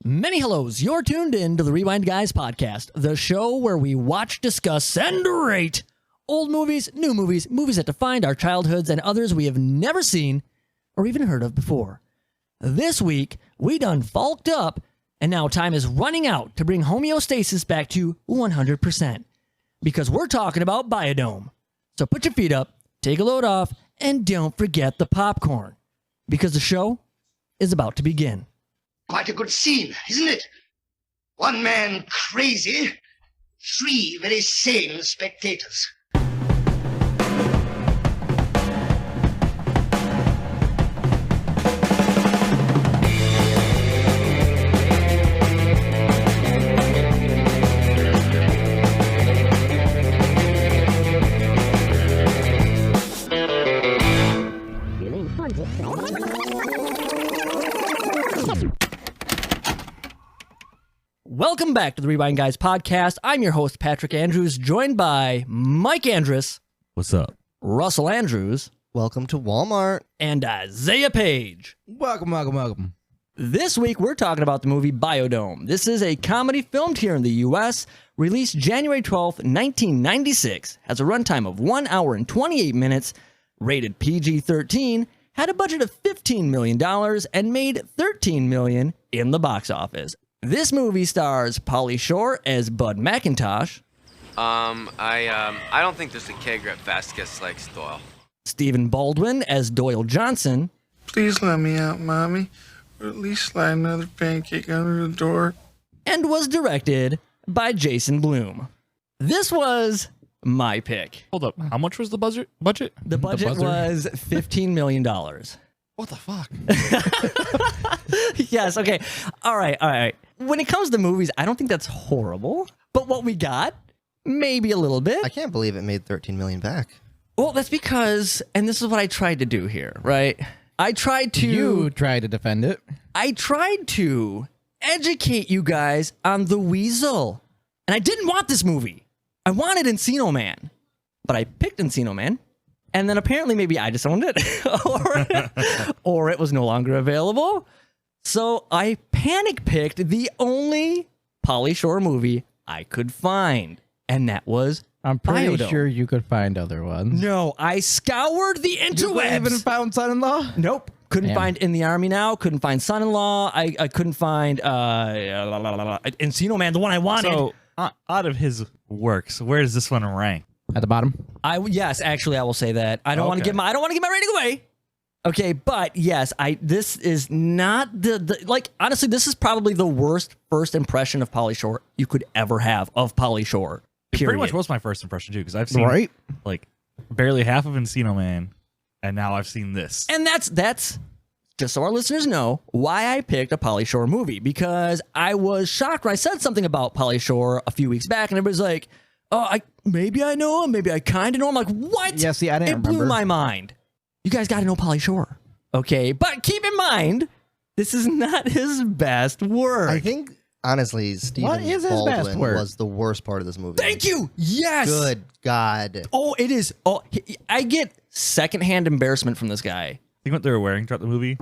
Many hellos. You're tuned in to the Rewind Guys podcast, the show where we watch, discuss, and rate old movies, new movies, movies that defined our childhoods, and others we have never seen or even heard of before. This week, we done bulked up, and now time is running out to bring homeostasis back to 100%. Because we're talking about Biodome. So put your feet up, take a load off, and don't forget the popcorn. Because the show is about to begin. Quite a good scene, isn't it? One man crazy, three very sane spectators. Welcome back to the Rewind Guys podcast. I'm your host, Patrick Andrews, joined by Mike Andrus. What's up? Rusel Andrews. Welcome to Walmart. And Isiah Page. Welcome. This week, we're talking about the movie Biodome. This is a comedy filmed here in the U.S., released January 12th, 1996, has a runtime of 1 hour and 28 minutes, rated PG-13, had a budget of $15 million, and made $13 million in the box office. This movie stars Pauly Shore as Bud McIntosh. I don't think there's a keg at Vasquez likes Doyle. Stephen Baldwin as Doyle Johnson. Please let me out, Mommy, or at least slide another pancake under the door. And was directed by Jason Blum. This was my pick. Hold up. How much was the budget? The budget was $15 million. What the fuck? Yes, okay. All right. When it comes to movies, I don't think that's horrible. But what we got, maybe a little bit. I can't believe it made $13 million back. Well, that's because, and this is what I tried to do here, right? You tried to defend it. I tried to educate you guys on the Weasel. And I didn't want this movie. I wanted Encino Man. But I picked Encino Man. And then apparently maybe I just owned it. or it was no longer available. So I panic picked the only Pauly Shore movie I could find. And that was I'm pretty Biodome. sure you could find other ones. No, I scoured the interwebs. You even found Son-in-Law? Nope. Couldn't Damn. find In the Army Now. Couldn't find Son-in-Law. I couldn't find Encino Man, the one I wanted. So, out of his works, where does this one rank? At the bottom? Yes, actually, I will say that. I don't want to give my rating away. Okay, but yes, this is not honestly, this is probably the worst first impression of Pauly Shore you could ever have of Pauly Shore. It Period. pretty much was my first impression too, because I've seen like barely half of Encino Man, and now I've seen this. And that's just so our listeners know why I picked a Pauly Shore movie, because I was shocked when I said something about Pauly Shore a few weeks back, and everybody's like, "Oh, maybe I know him, maybe I kind of know him." I'm like, what? Yeah, see, I didn't It blew remember. my mind. You guys got to know Pauly Shore, okay? But keep in mind, this is not his best work. I think, honestly, What Stephen is his best Baldwin work? was the worst part of this movie. Thank you. Yes. Good God. Oh, it is. Oh, I get secondhand embarrassment from this guy. See what they were wearing throughout the movie?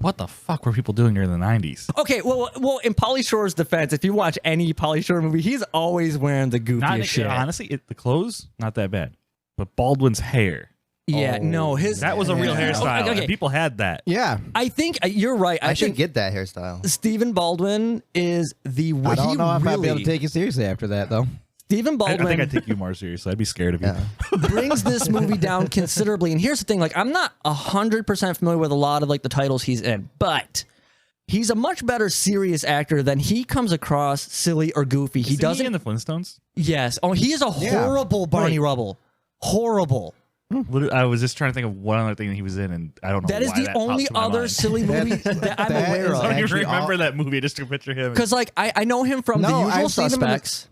What the fuck were people doing during the 90s? Okay, well, in Pauly Shore's defense, if you watch any Pauly Shore movie, he's always wearing the goofiest shit. Honestly, the clothes, not that bad. But Baldwin's hair. Yeah, no, That was a real hairstyle. Okay. And people had that. Yeah. I think you're right. I should think get that hairstyle. Stephen Baldwin is the. I don't know if I'd be able to really, take you seriously after that, though. Stephen I Baldwin think I'd take you more seriously. I'd be scared of you. Yeah. brings this movie down considerably. And here's the thing: I'm not 100% familiar with a lot of the titles he's in, but he's a much better serious actor than he comes across silly or goofy. He Isn't doesn't. in the Flintstones? Yes. Oh, he is a horrible Barney Rubble. Horrible. I was just trying to think of one other thing that he was in, and I don't know That is why the only pops in my other mind. silly movie that I'm that aware is of. I don't even Actually, remember that movie. I just took a picture of him. Because I know him from The No, Usual I've seen him in the- Suspects.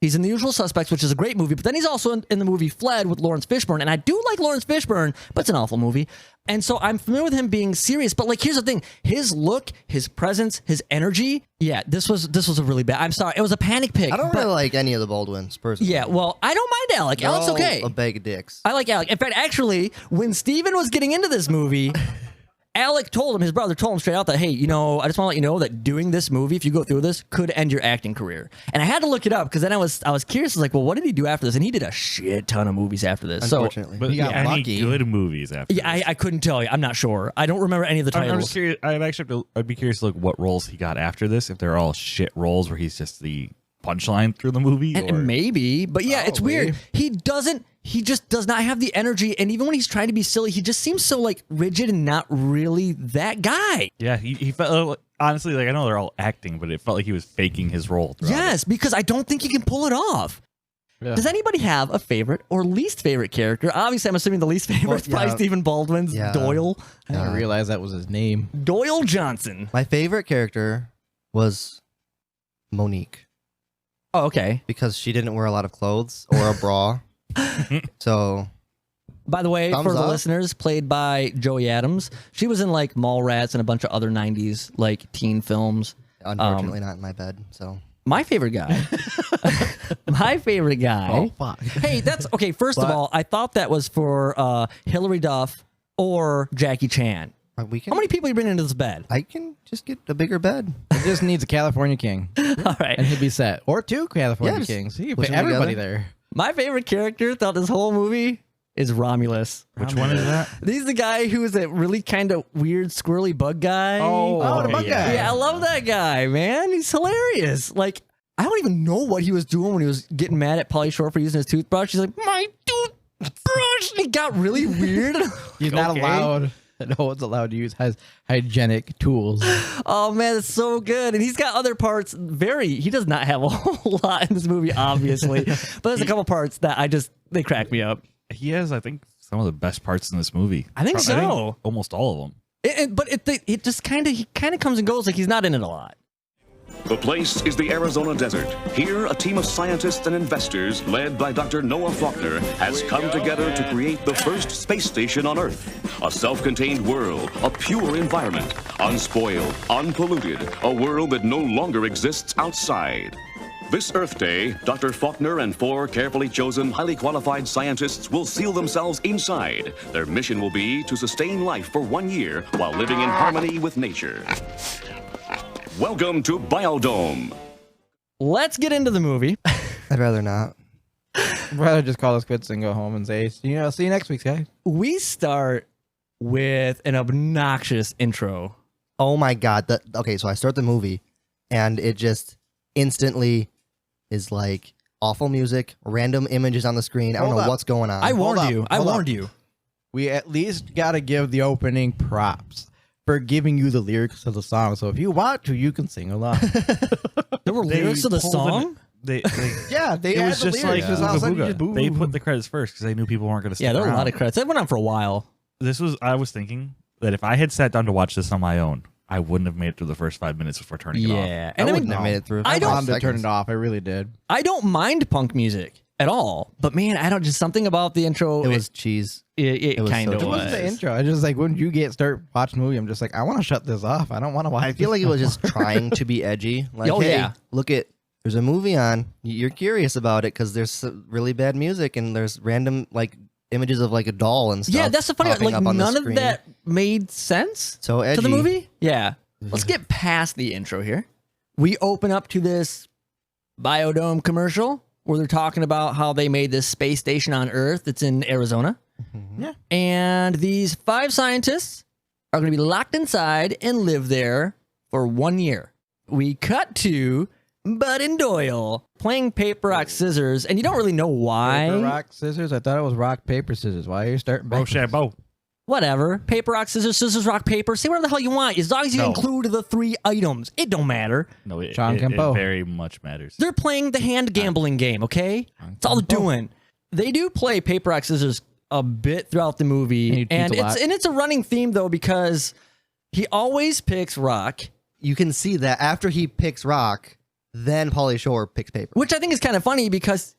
He's in The Usual Suspects, which is a great movie, but then he's also in the movie Fled with Lawrence Fishburne, and I do like Lawrence Fishburne, but it's an awful movie. And so I'm familiar with him being serious, but here's the thing: his look, his presence, his energy. Yeah, this was a really bad. I'm sorry, it was a panic pick. I don't but- really like any of the Baldwins, personally. Yeah, well, I don't mind Alec. They're Alec's all okay. a bag of dicks. I like Alec. In fact, actually, when Steven was getting into this movie, Alec told him, his brother told him straight out that, hey, you know, I just want to let you know that doing this movie, if you go through this, could end your acting career. And I had to look it up because then I was curious. I was like, well, what did he do after this? And he did a shit ton of movies after this. Unfortunately. But He got any lucky. good movies after Yeah, this? I couldn't tell you. I'm not sure. I don't remember any of the I'm titles. just curious. I'd be curious to look what roles he got after this. If they're all shit roles where he's just the punchline through the movie. And maybe, but yeah, it's Probably. weird. He just does not have the energy. And even when he's trying to be silly, he just seems so like rigid and not really that guy. Yeah, he felt honestly like I know they're all acting, but it felt like he was faking his role. throughout Yes, because I don't think he can pull it off. Yeah. Does anybody have a favorite or least favorite character? Obviously, I'm assuming the least favorite is probably yeah. Stephen Baldwin's Yeah. Doyle. I didn't realize that was his name. Doyle Johnson. My favorite character was Monique Oh, okay. because she didn't wear a lot of clothes or a bra. So By the way, Thumbs for the up. listeners, played by Joey Adams. She was in like Mallrats and a bunch of other 90s like teen films. unfortunately not in my bed. So My favorite guy. My favorite guy. Oh, fuck. Hey, that's okay. First of all, I thought that was for Hilary Duff or Jackie Chan. we can. How many people are you bringing into this bed? I can just get a bigger bed. It just needs a California king, All right. and he'd be set. Or two California Yes. kings. You Push put them everybody together. there. My favorite character throughout this whole movie is Romulus. Which one is that? He's the guy who is that really kind of weird, squirrely bug guy. Oh, the bug guy. Yeah, I love that guy, man. He's hilarious. Like, I don't even know what he was doing when he was getting mad at Pauly Shore for using his toothbrush. He's like, my toothbrush. And he got really weird. He's not Okay. allowed. No one's allowed to use hygienic tools. Oh man, it's so good. And he's got other parts. He does not have a whole lot in this movie, obviously. But there's a couple parts that they crack me up. He has, I think, some of the best parts in this movie. I think so. Almost all of them. But it just kind of comes and goes. Like he's not in it a lot. The place is the Arizona desert. Here, a team of scientists and investors, led by Dr. Noah Faulkner, has come together to create the first space station on Earth. A self-contained world, a pure environment, unspoiled, unpolluted, a world that no longer exists outside. This Earth Day, Dr. Faulkner and 4 carefully chosen, highly qualified scientists will seal themselves inside. Their mission will be to sustain life for 1 year while living in harmony with nature. Welcome to Biodome. Let's get into the movie. I'd rather not. I'd rather just call us quits and go home and say, see you next week, guys. We start with an obnoxious intro. Oh my god. Okay, so I start the movie and it just instantly is like awful music, random images on the screen. I don't Hold know up. what's going on. I warned up, you. I hold up. warned you. We at least got to give the opening props for giving you the lyrics of the song. So if you want to, you can sing along. There were lyrics of the pulled song? Yeah, they It had was the just lyrics. like All of a sudden you Ooga just Booga. boo. They put the credits first because they knew people weren't going to stick Yeah, there were a lot around. of credits. That went on for a while. I was thinking that if I had sat down to watch this on my own, I wouldn't have made it through the first 5 minutes before turning it off. Yeah. I And I wouldn't mean, have made it through. I don't- wanted to turn it off. I really did. I don't mind punk music at all. But man, I don't, just something about the intro. It was cheese. It was kind so of It was. wasn't the intro. I just like when you start watching the movie, I'm just like, I want to shut this off. I don't want to watch. I feel like it was just trying to be edgy. Like, Oh, hey, yeah. look at, there's a movie on. You're curious about it because there's really bad music and there's random like images of like a doll and stuff. Yeah, that's the funny. popping Like up on the none of screen. that made sense So edgy. to the movie. Yeah. Let's get past the intro here. We open up to this Biodome commercial where they're talking about how they made this space station on Earth that's in Arizona. Yeah. And these 5 scientists are going to be locked inside and live there for 1 year. We cut to Bud and Doyle playing paper, rock, scissors, and you don't really know why. Paper, rock, scissors. I thought it was rock, paper, scissors. Why are you starting back? Rochambeau. Whatever. Paper, rock, scissors, scissors, rock, paper. Say whatever the hell you want. As long as you No. include the 3 items, it don't matter. No, it Sean Kempo. very much matters. They're playing the hand gambling game, okay? That's all they're doing. They do play paper, rock, scissors a bit throughout the And movie. he And cheats a lot. it's a running theme, though, because he always picks rock, You can see that after he picks rock, then Pauly Shore picks paper. which I think is kind of funny because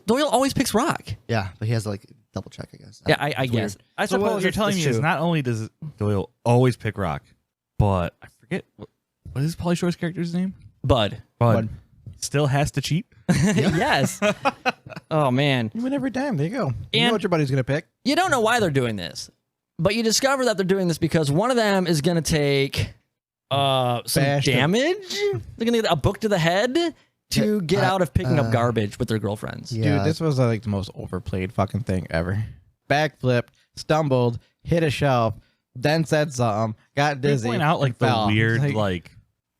Doyle always picks rock. Yeah, but he has to like double check, I guess. Yeah, I guess. I So what suppose you're it's telling me is true. not only does Doyle always pick rock, but I forget what is Pauly Shore's character's name? Bud. Bud. Still has to cheat. Yes. Oh, man. You win every time. There you go. You And- know what your buddy's gonna pick. You don't know why they're doing this. But you discover that they're doing this because one of them is going to take some Bashed him. damage. They're going to get a book to the head to get out of picking up garbage with their girlfriends. Yeah. Dude, this was like the most overplayed fucking thing ever. Backflipped, stumbled, hit a shelf, then said something, got They dizzy. point out like and the fell. weird like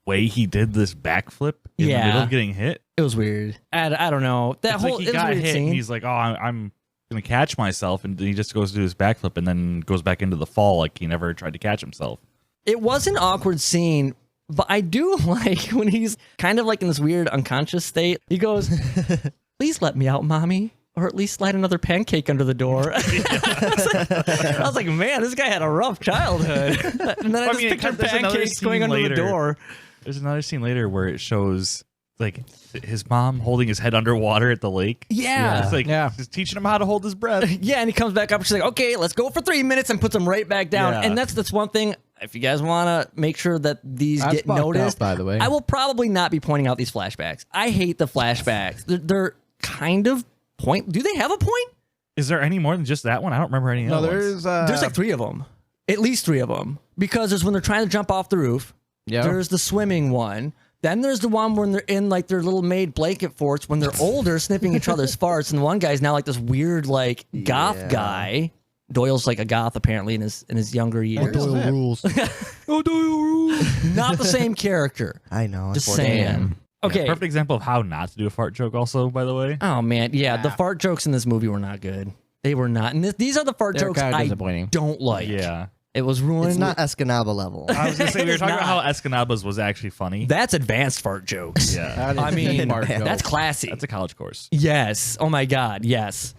way he did this backflip in the middle of getting hit. It was weird. I don't know. That It's whole like he it was a got weird hit scene. and he's like, oh, I'm gonna catch myself, and he just goes to do his backflip and then goes back into the fall like he never tried to catch himself. It was an awkward scene, but I do like when he's kind of like in this weird unconscious state. He goes, "Please let me out, mommy." Or at least slide another pancake under the door. I was like, man, this guy had a rough childhood. And then I just pictured there's another pancakes scene going under the door. There's another scene later where it shows like his mom holding his head underwater at the lake. Yeah. It's like just teaching him how to hold his breath. Yeah, and he comes back up and she's like, okay, let's go for 3 minutes, and puts him right back down. Yeah. And that's one thing. If you guys want to make sure that these That's get fucked up, noticed, by the way. I will probably not be pointing out these flashbacks. I hate the flashbacks. They're kind of point. Do they have a point? Is there any more than just that one? I don't remember any No, other ones. There's like 3 of them. At least 3 of them. Because there's when they're trying to jump off the roof. Yeah. There's the swimming one. Then there's the one when they're in like their little made blanket forts when they're older, sniffing each other's farts. And one guy's now like this weird like goth guy. Doyle's like a goth apparently in his younger years. Doyle rules. Not the same character. I know. Just unfortunately. saying. Okay. Perfect example of how not to do a fart joke also, by the way. Oh man, yeah, the fart jokes in this movie were not good. They were not. And these are the fart They're jokes kinda I disappointing. don't like. Yeah. It was ruined. It's not 𝗥𝗘𝗩𝗜𝗘 level. I was going to say, we were It's talking about how not. 𝗥𝗘𝗩𝗜𝗘 was actually funny. That's advanced fart jokes. Yeah. I mean, Smart joke. that's classy. That's a college course. Yes. Oh my God. Yes.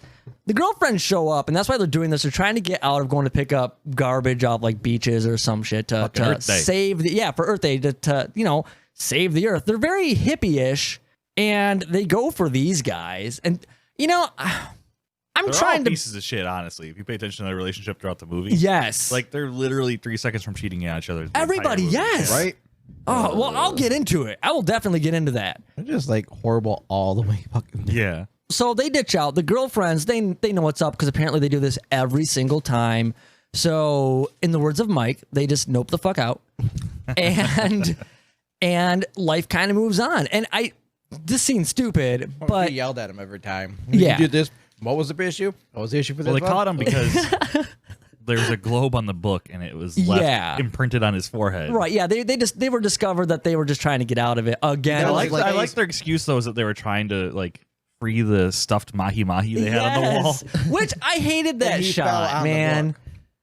The girlfriends show up, and that's why they're doing this. They're trying to get out of going to pick up garbage off like beaches or some shit to Earth Day. save the for Earth Day to save the Earth. They're very hippie-ish, and they go for these guys. And I'm They're trying all to pieces of shit, honestly. If you pay attention to their relationship throughout the movie. yes, Like, they're literally 3 seconds from cheating at each other. the entire everybody. movie. Yes. Right? Oh well, I'll get into it. I will definitely get into that. They're just like horrible all the way fucking. Yeah. So they ditch out. The girlfriends, they know what's up because apparently they do this every single time. So in the words of Mike, they just nope the fuck out. and life kind of moves on. And this scene's stupid, but He yelled at him every time. Yeah. You did this. What was the issue? What was the issue for this Well, they one? caught him because there was a globe on the book and it was left imprinted on his forehead. right, yeah, they were discovered that they were just trying to get out of it again. I was like like- their excuse though is that they were trying to like free the stuffed mahi mahi they had on the wall. Yes. Which I hated that he fell shot, on the man. book.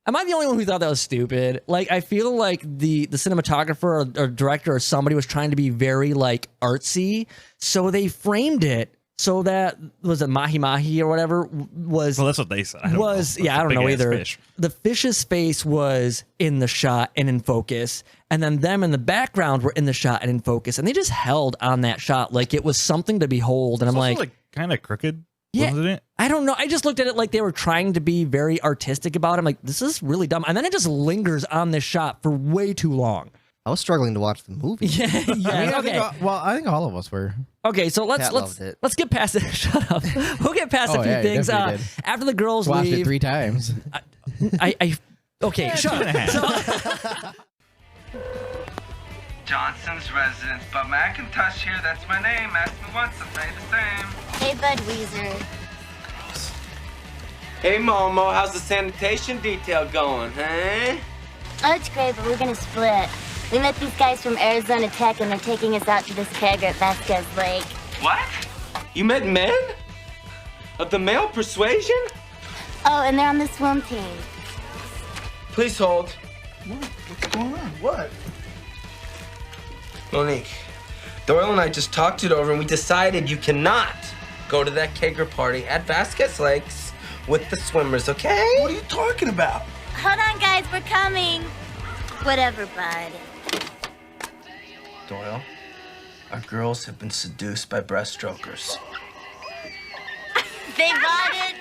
Am I the only one who thought that was stupid? Like, I feel like the cinematographer or director or somebody was trying to be very like artsy, so they framed it so that was it mahi mahi or whatever was. Well, that's what they said. I don't know. I That's don't a know big-ass either. fish. The fish's face was in the shot and in focus, and then them in the background were in the shot and in focus, and they just held on that shot like it was something to behold. And I'm It's also, like kind of crooked, yeah, wasn't it? I don't know. I just looked at it like they were trying to be very artistic about it. I'm like, this is really dumb. And then it just lingers on this shot for way too long. I was struggling to watch the movie. Yeah, yeah. Okay. I think all of us were. Okay, so Kat loved it. let's get past it. Shut up. We'll get past Oh, a few yeah, you things. definitely did. After the girls Watched leave, it 3 times. okay, shut up. So, Johnson's residence, but Macintosh here, that's my name. Ask me once, I'll say the same. Hey, Bud Weezer. Hey, Momo, how's the sanitation detail going, huh? Oh, it's great, but we're gonna split. We met these guys from Arizona Tech, and they're taking us out to this kegger at Vasquez Lake. What? You met men? Of the male persuasion? Oh, and they're on the swim team. Please hold. What's going on? What? Monique, Doyle and I just talked it over, and we decided you cannot go to that kegger party at Vasquez Lakes with the swimmers, okay? What are you talking about? Hold on, guys, we're coming. Whatever, Bud. Doyle, our girls have been seduced by breaststrokers. They bought it.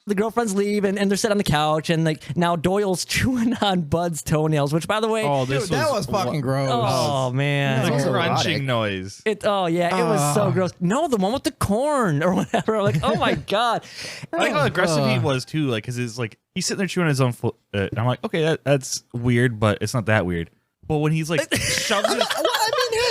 The girlfriends leave and they're sitting on the couch and like now Doyle's chewing on Bud's toenails, which by the way, that was fucking gross. Oh man, It's So a crunching erotic. noise. it was so gross. No, the one with the corn or whatever. I'm like, oh my god. I like how aggressive he was too. Like, cause it's like he's sitting there chewing his own foot. And I'm like, okay, that's weird, but it's not that weird. But when he's like shoves his,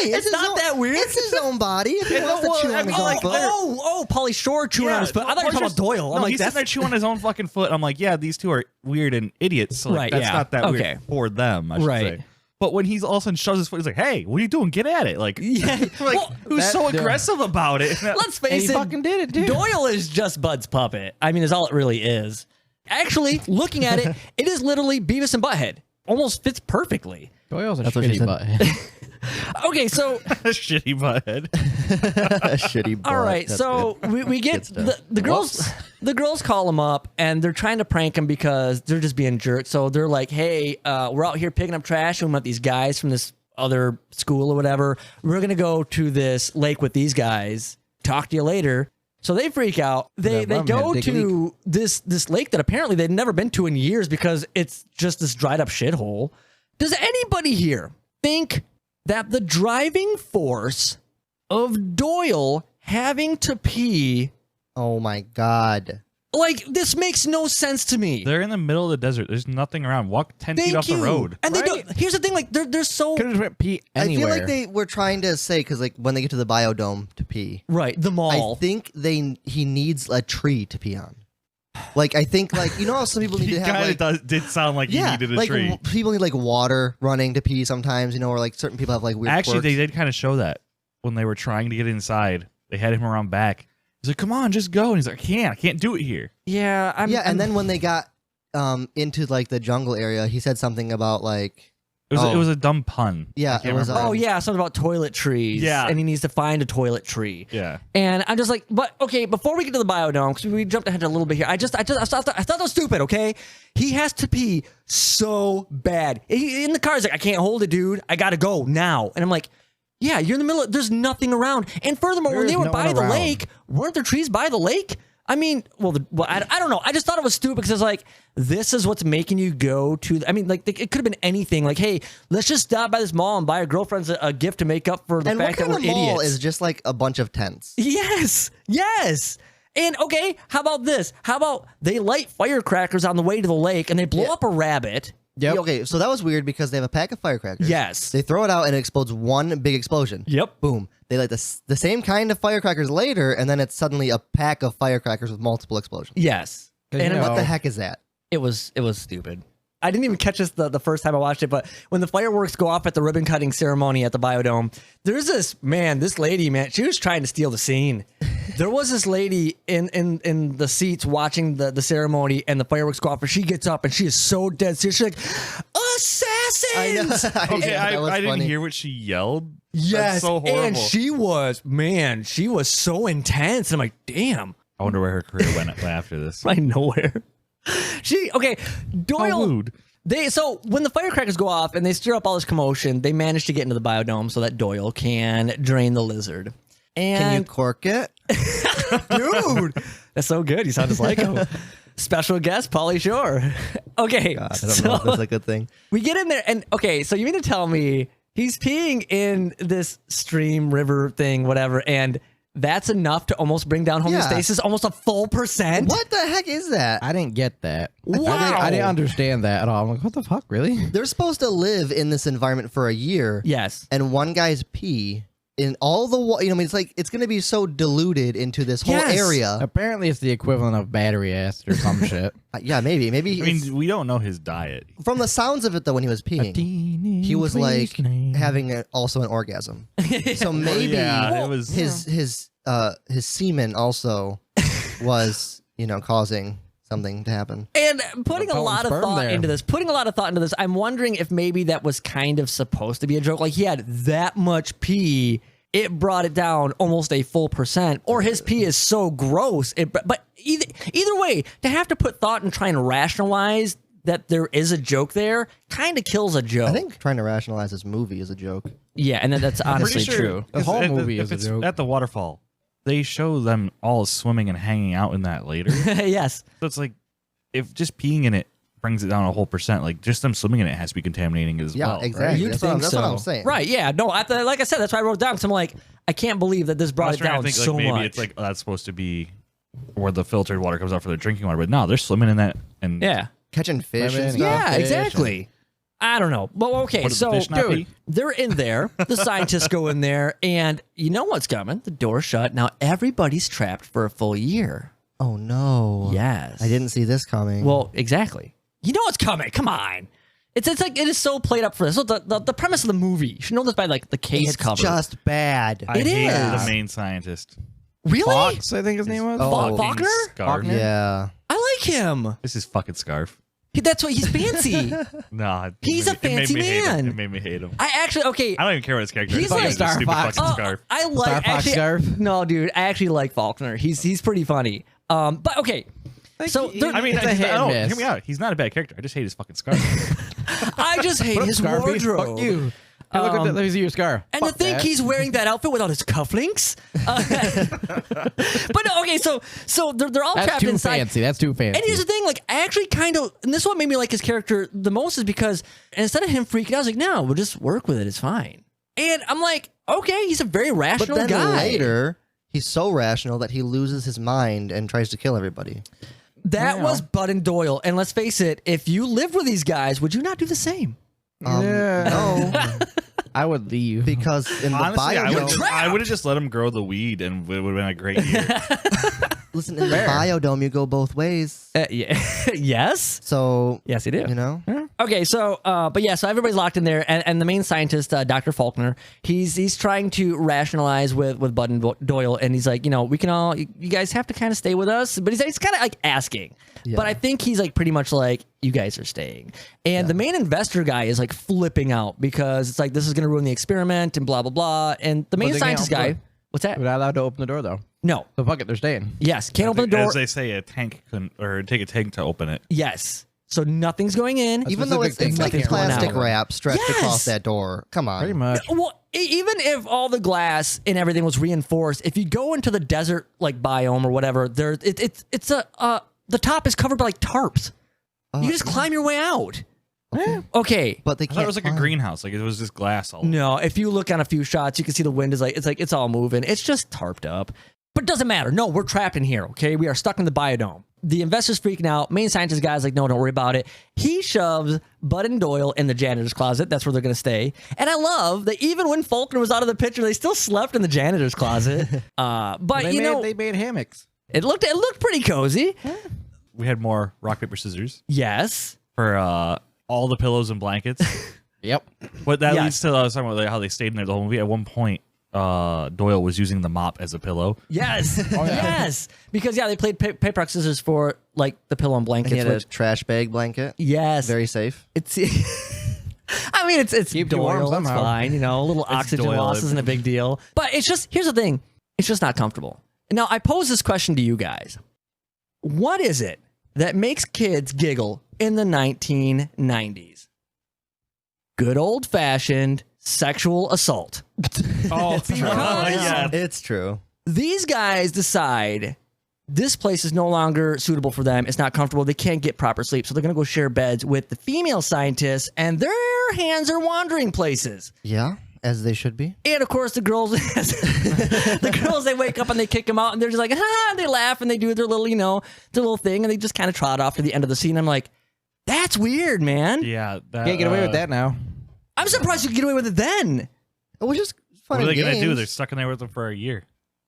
Hey, It's not that weird. It's his own body. If he wants to chew on his own foot. Pauly Shore chewing on his foot. I thought you were talking about Doyle. I'm no, like, he's sitting there chewing on his own fucking foot. I'm like, yeah, these two are weird and idiots. So like, Right, that's yeah. not that Okay. weird for them, I should Right. say. But when he's all of a sudden shoves his foot, he's like, hey, what are you doing? Get at it. Like, Yeah. like Well, who's so aggressive about it? let's And face he it, fucking did it too. Doyle is just Bud's puppet. I mean, is all it really is. Actually, looking at it, it is literally Beavis and Butthead. Almost fits perfectly. Doyle's a That's what she shitty said. butt. Okay, so Shitty butthead. Shitty butt. all right, That's so we get Good stuff. the girls. The girls call him up and they're trying to prank him because they're just being jerks. So they're like, "Hey, we're out here picking up trash and we met these guys from this other school or whatever. We're gonna go to this lake with these guys. Talk to you later." So they freak out. They That go bum had dick to this lake that apparently they'd never been to in years because it's just this dried up shithole. Does anybody here think that the driving force of Doyle having to pee, Oh my god. like, this makes no sense to me? They're in the middle of the desert. There's nothing around. Walk 10 feet Thank off you. the road. And they Right? don't. Here's the thing, like they're so Could have went pee I anywhere. feel like they were trying to say because like when they get to the biodome to pee, right. The mall. I think he needs a tree to pee on. Like I think like you know how some people need He to have kind like of did sound like he needed a like tree. people need like water running to pee sometimes, you know, or like certain people have like weird. Actually, they quirks. did kind of show that when they were trying to get inside. They had him around back. He's like, "Come on, just go." And he's like, I can't do it here." yeah. And then when they got into like the jungle area, he said something about like It was a dumb pun. Yeah, I can't it was, remember. Oh yeah, something about toilet trees. Yeah. And he needs to find a toilet tree. Yeah. And I'm just like, but okay, before we get to the biodome, because we jumped ahead a little bit here, I thought that was stupid, okay? He has to pee so bad. In the car, he's like, I can't hold it, dude. I gotta go now. And I'm like, yeah, you're in the middle there's nothing around. And furthermore, when There they is were no by one the around. lake, weren't there trees by the lake? I mean, I don't know. I just thought it was stupid because it's like, this is what's making you go to. I mean, like, it could have been anything. Like, hey, let's just stop by this mall and buy our girlfriends a gift to make up for the and what fact that kind we're of mall idiots. is just like a bunch of tents? Yes. And okay, how about this? How about they light firecrackers on the way to the lake and they blow up a rabbit? Yep. Yeah, okay, so that was weird because they have a pack of firecrackers. Yes. They throw it out and it explodes one big explosion. Yep. Boom. They light the same kind of firecrackers later, and then it's suddenly a pack of firecrackers with multiple explosions. Yes. And What the heck is that? it was stupid. I didn't even catch this the first time I watched it, but when the fireworks go off at the ribbon cutting ceremony at the biodome, there's this lady, she was trying to steal the scene. There was this lady in the seats watching the ceremony and the fireworks go off, and she gets up and she is so dead serious. She's like, assassins! Okay, that was I didn't funny. hear what she yelled. Yes, That's so horrible. and she was so intense. I'm like, damn, I wonder where her career went after this. right nowhere. Doyle. rude. So when the firecrackers go off and they stir up all this commotion, they manage to get into the biodome so that Doyle can drain the lizard. Can you And cork it? dude, that's so good. You sound just like him. Special guest, Pauly Shore. Okay, God, I don't know if that's a good thing. we get in there and okay, so you mean to tell me he's peeing in this stream, river thing, whatever, and that's enough to almost bring down homeostasis, almost a full %? What the heck is that? I didn't get that. Wow. I didn't understand that at all. I'm like, what the fuck, really? They're supposed to live in this environment for a year. Yes. And one guy's pee in all the I mean, it's like it's going to be so diluted into this whole Yes. area. Apparently, it's the equivalent of battery acid or some shit. Yeah, maybe I it's- mean, we don't know his diet. from the sounds of it though, when he was peeing, he was like having also an orgasm. So maybe Yeah, it was. his semen also was causing something to happen. And putting a Potent lot of sperm thought there. into this, I'm wondering if maybe that was kind of supposed to be a joke. Like he had that much pee, it brought it down almost a full %, or his pee is so gross. But either way, to have to put thought and try and rationalize that there is a joke there kind of kills a joke. I think trying to rationalize this movie is a joke. Yeah, and that's honestly Pretty sure true. The whole if movie if is a it's joke. at the waterfall. they show them all swimming and hanging out in that later. Yes. So it's like, if just peeing in it brings it down a whole percent, like just them swimming in it has to be contaminating as well. Yeah, exactly. You'd That's, think that's what I'm saying. Right, yeah. No, like I said, that's why I wrote it down, because I'm like, I can't believe that this I brought was it trying down to think, so like, maybe much. it's like, oh, that's supposed to be where the filtered water comes out for the drinking water, but no, they're swimming in that. And yeah. Catching fish and stuff. Yeah, fish exactly. I don't know. Well, okay, What did the so fish not dude, be? they're in there. The scientists go in there, and you know what's coming. The door's shut. Now everybody's trapped for a full year. Oh no. Yes. I didn't see this coming. Well, exactly. You know what's coming. Come on. It's like it is so played up for this. So the premise of the movie, you should know this by like the case it's cover. just bad. I It hate is. the main scientist. Really? Fox, I think his name was. Oh. Faulkner? Scarf. Yeah. I like him. This is fucking scarf. That's what he's fancy. Nah, He's a fancy man. It made me hate him. I actually okay. I don't even care what his character He's is. like He's a stupid Star Fox. fucking scarf. I like Star Fox actually. scarf? No, dude, I actually like Faulkner. He's pretty funny. But okay. So he- I mean, It's a hit and no, miss. hear me out. He's not a bad character. I just hate his fucking scarf. I just hate Put up, his Scarfy. wardrobe. Fuck you. Hey, look at that. Let me see your scar. And Fuck to think that. he's wearing that outfit without his cufflinks. But no, okay, so they're all That's trapped too inside. fancy. That's too fancy. And here's the thing, like I actually kind of, and this is what made me like his character the most is because instead of him freaking out, I was like, no, we'll just work with it. It's fine. And I'm like, okay, he's a very But rational then guy. later, he's so rational that he loses his mind and tries to kill everybody. That was Bud and Doyle. And let's face it, if you lived with these guys, would you not do the same? No, I would leave. because in the Honestly, biodome, I would have just let him grow the weed, and it would have been a great year. listen, in the biodome, you go both ways. Yeah. Yes. So Yes, you do. you know, Okay, so but yeah, so everybody's locked in there, and the main scientist, Dr. Faulkner, he's trying to rationalize with Bud and Doyle, and he's like, you know, we can all, you guys have to kind of stay with us, but he's kind of like asking, but I think he's like pretty much like, you guys are staying, and the main investor guy is like flipping out because it's like this is gonna ruin the experiment and blah blah blah, and the main they can't scientist open guy, it. what's that? We're not allowed to open the door though. No, So fuck it, they're staying. yes, can't open the door. As they say, a tank couldn't, or take a tank to open it. Yes, so nothing's going in. even though specific it's like thing. plastic Nothing's wrap stretched Yes. across that door. Come on, Pretty much. Well, even if all the glass and everything was reinforced, if you go into the desert like biome or whatever, it's the top is covered by like tarps. You just climb your way out. Okay. But they I can't. thought it was like a climb. greenhouse. Like it was just glass all over. No, if you look on a few shots, you can see the wind is like it's all moving. It's just tarped up. But it doesn't matter. No, we're trapped in here, okay? We are stuck in the biodome. The investor's freaking out. Main scientist guy's like, no, don't worry about it. He shoves Bud and Doyle in the janitor's closet. That's where they're going to stay. And I love that even when Faulkner was out of the picture, they still slept in the janitor's closet. But, They made hammocks. it looked pretty cozy. We had more rock paper scissors Yes. for all the pillows and blankets. Yep. But that Yes. leads to I was talking about like, how they stayed in there the whole movie. At one point, Doyle was using the mop as a pillow. Yes. Yes. Because, yeah, they played paper, rock, scissors for, like, the pillow and And blankets. he had a Which, trash bag blanket. yes. Very safe. It's. I mean, it's Keep you warm Doyle. It's somehow. fine. You know, a little oxygen Doyle. loss isn't a big deal. But it's just, here's the thing. It's just not comfortable. Now, I pose this question to you guys. What is it that makes kids giggle in the 1990s? Good old-fashioned sexual assault. Oh, yeah. It's true. These guys decide this place is no longer suitable for them. It's not comfortable. They can't get proper sleep. So they're going to go share beds with the female scientists, and their hands are wandering places. Yeah, as they should be. And of course, the girls, they wake up and they kick them out, and they're just like, and they laugh and they do their little, their little thing, and they just kind of trot off to the end of the scene. I'm like, that's weird, man. Yeah. That, Can't get away with that now. I'm surprised you could get away with it then. It was just What fun. are they going gonna to do? They're stuck in there with them for a year.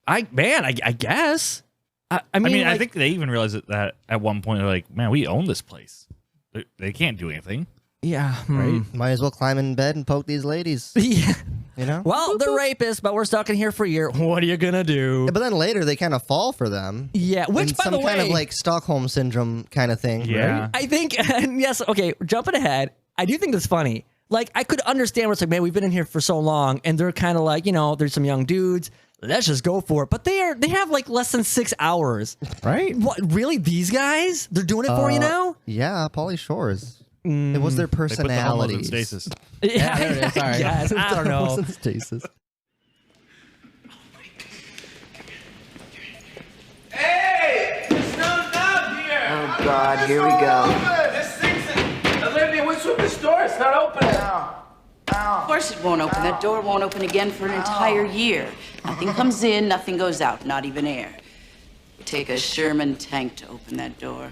I guess. I mean, I think they even realized that at one point. They're like, man, we own this place. They can't do anything. yeah, Right? Might as well climb in bed and poke these ladies. Yeah. You know? Well, they're rapists, but we're stuck in here for a year. What are you gonna do? Yeah, but then later they kind of fall for them. Yeah, which, in by some the way, kind of like Stockholm syndrome kind of thing. Yeah. Right? I think, yes, okay, jumping ahead, I do think that's funny. Like, I could understand where it's like, man, we've been in here for so long, and they're kind of like, there's some young dudes. Let's just go for it. But they have like less than 6 hours. Right? What, really? These guys? They're doing it for you now? Yeah, Pauly Shore is. It was their They put the homos in personalities. stasis. Yeah, there it is. Sorry. yes, I don't know. Stasis. God, here we go. This thing's Olivia, what's with this door? It's not opening. Of course it won't open. That door won't open again for an entire year. Nothing comes in, nothing goes out, not even air. It would take a Sherman tank to open that door.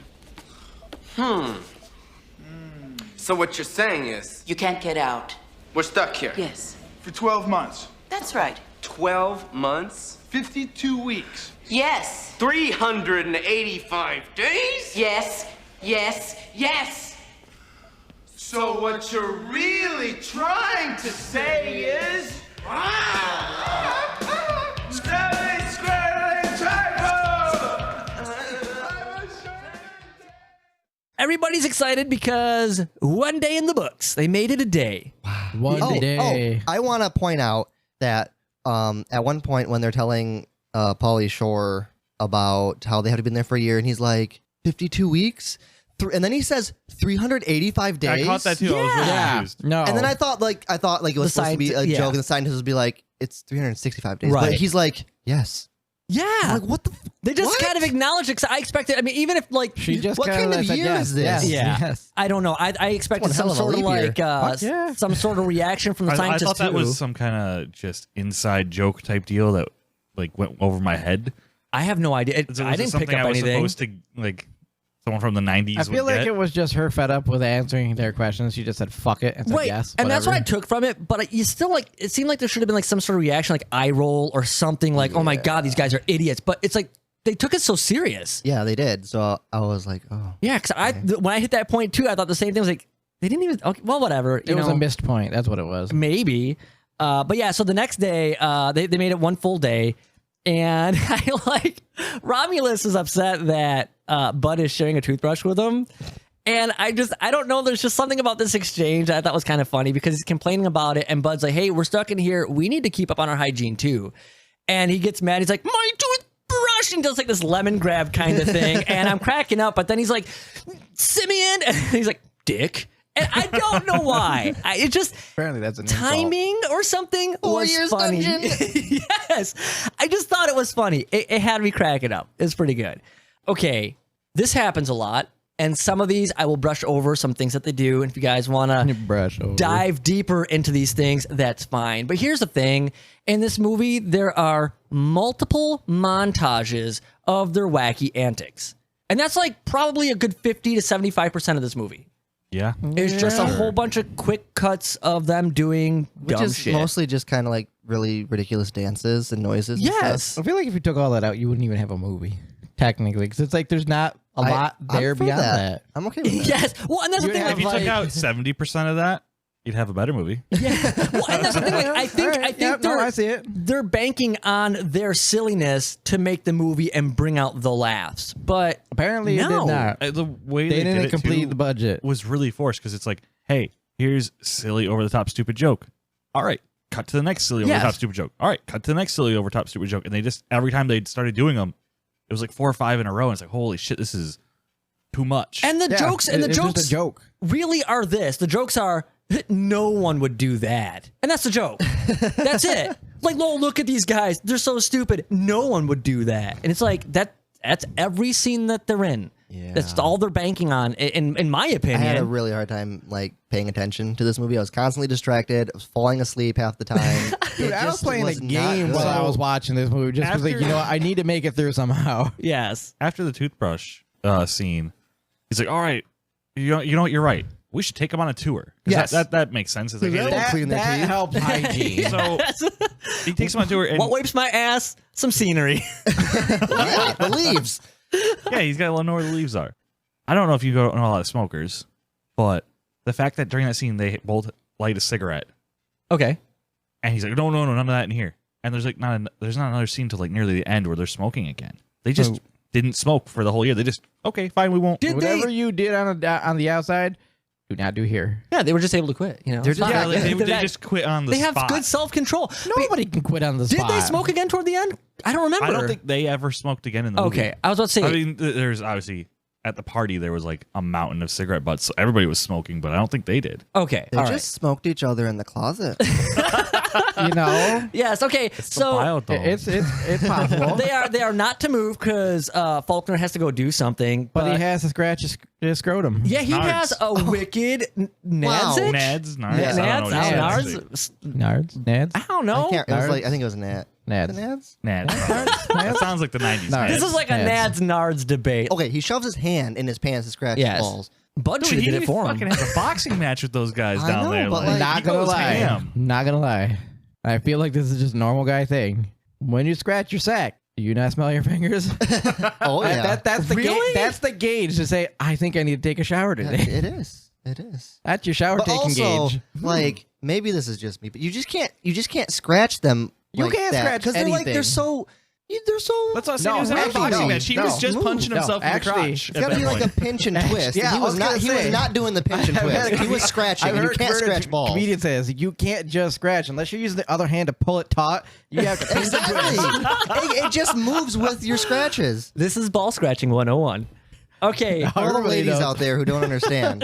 So what you're saying is... You can't get out. We're stuck here. Yes. For 12 months. That's right. 12 months? 52 weeks. Yes. 385 days? Yes. Yes. Yes. So what you're really trying to say is... Squirreling, squirreling, Everybody's excited because one day in the books. They made it a day. One day. I want to point out that at one point when they're telling Pauly Shore about how they had been there for a year, and he's like, 52 weeks? And then he says 385 days. I caught that too. I was really confused. No. And then I thought like it was supposed to be a joke, and the scientist would be like, it's 365 days. Right. But he's like, yes. Yeah. I'm like, what the? They just kind of acknowledged it. 'Cause I expected. I mean, even if like She just what kind of said year yes, is this? Yes, yeah, yes. I don't know. I expected One some hell of a sort of leap year. like some sort of reaction from the I scientist thought that too. was some kind of just inside joke type deal that like went over my head. I have no idea. Was it I didn't pick something up I was anything. supposed to like someone from the 90s I feel would like get? it was just her fed up with answering their questions. She just said fuck it and said Right, yes. and that's what I whatever. took from it. But you still like it seemed like there should have been like some sort of reaction, like eye roll or something, like oh my god, these guys are idiots. But it's like they took it so serious. Yeah, they did. So I was like, oh. Yeah, because when I hit that point too, I thought the same thing. I was like, they didn't even. Okay, well, whatever. It was a missed point. That's what it was. Maybe. But yeah, so the next day, they made it one full day. And I like Romulus is upset that Bud is sharing a toothbrush with him. And I don't know. There's just something about this exchange I thought was kind of funny because he's complaining about it. And Bud's like, hey, we're stuck in here. We need to keep up on our hygiene too. And he gets mad. He's like, my toothbrush. And does like this lemon grab kind of thing. And I'm cracking up. But then he's like, Simeon. And he's like, Dick. And I don't know why. It just Apparently that's an timing or something was Year's funny. Dungeon. Yes, I just thought it was funny. It had me cracking up. It's pretty good. Okay, this happens a lot, and some of these I will brush over. Some things that they do, and if you guys want to brush over. dive deeper into these things, that's fine. But here's the thing: in this movie, there are multiple montages of their wacky antics, and that's like probably a good 50 to 75% of this movie. Yeah. It's just a whole bunch of quick cuts of them doing Which dumb is shit. mostly just kind of like really ridiculous dances and noises. and Yes. stuff. I feel like if you took all that out, you wouldn't even have a movie, technically, because it's like there's not a lot I'm there for beyond that. I'm okay with that. Yes. Well, and that's the You thing. have If you like, took out 70% of that, you'd have a better movie. yeah. Well, and that's the thing. Like, I think Yep, no, I see it. they're banking on their silliness to make the movie and bring out the laughs. But Apparently, it no. did not. The way They they didn't did it complete too the budget. was really forced because it's like, hey, here's silly over the top stupid joke. All right, cut to the next silly over the top stupid joke. All right, cut to the next silly over top stupid joke. And they just every time they started doing them, it was like 4 or 5 in a row. And it's like, holy shit, this is too much. And the Yeah, jokes and the it's jokes just a joke. really are this. The jokes are no one would do that. And that's the joke. That's it. Like, oh, look at these guys. They're so stupid. No one would do that. And it's like that's every scene that they're in. Yeah. That's all they're banking on, in my I opinion. had a really hard time like paying attention to this movie. I was constantly distracted. I was falling asleep half the time. Dude, I was playing a not game good. while I was watching this movie, just because, like, you know what, I need to make it through somehow. Yes. After the toothbrush scene, he's like, all right, you know what, you're right. We should take him on a tour. Yes. That makes sense. It's like, hey, That, clean their that teeth. helps hygiene. so he takes him on a tour. And What wipes my ass? Some scenery. Yeah, the leaves. yeah, he's got to know where the leaves are. I don't know if you know a lot of smokers, but the fact that during that scene they both light a cigarette, Okay. and he's like, no, none of that in here. And there's like there's not another scene till like nearly the end where they're smoking again. They just didn't smoke for the whole year. They just okay, fine, we won't. Did Whatever they? you did on the outside, do not do here. Yeah, they were just able to quit. You know, They're It's just- fine. Yeah, they They're just quit on the They have spot. good self-control. Nobody can quit on the Did spot. they smoke again toward the end? I don't remember. I don't think they ever smoked again in the movie. Okay, I was about to say. I mean, there's obviously at the party there was like a mountain of cigarette butts. So everybody was smoking, but I don't think they did. okay, They all just right. smoked each other in the closet. You know, Yes. Okay. So Biodome. it's possible. they are not to move because Faulkner has to go do something. But he has to scratch his scrotum. Yeah, he Nards. has a wicked Nads. Nads, Nards. Nads. I don't know what Nards. it is. Nards, Nads, I don't know. I think it was Nat. Nads. The Nads? Nads. That sounds like the 90s. Nards. This is like a Nads. Nads Nards debate. Okay, he shoves his hand in his pants to scratch his Yes. balls. Baldwin He did it for fucking him. has a boxing match with those guys I down know, there. but, Like, like, Not he gonna goes lie. ham. Not gonna lie. I feel like this is just a normal guy thing. When you scratch your sack, do you not smell your fingers? Oh, yeah. That's the Really? that's the gauge to say I think I need to take a shower today. It is. It is. That's your shower But taking also, gauge. like, maybe this is just me, but you just can't scratch them. You like can't that, scratch because they're like they're anything. so. They're so. That's what I was saying. No, He was in a actually, boxing no, match. He no. was just punching No, himself in the actually, crotch. It's at got to that be like a point. pinch and twist. Yeah, and he I was was not. gonna He was say. not doing the pinch and I've twist. heard He was scratching. I've And you heard can't scratch balls. comedian says you can't just scratch unless you're using the other hand to pull it taut. You have to pinch and Exactly. twist. it just moves with your scratches. This is ball scratching 101. Okay. All the Everybody ladies knows. out there who don't understand,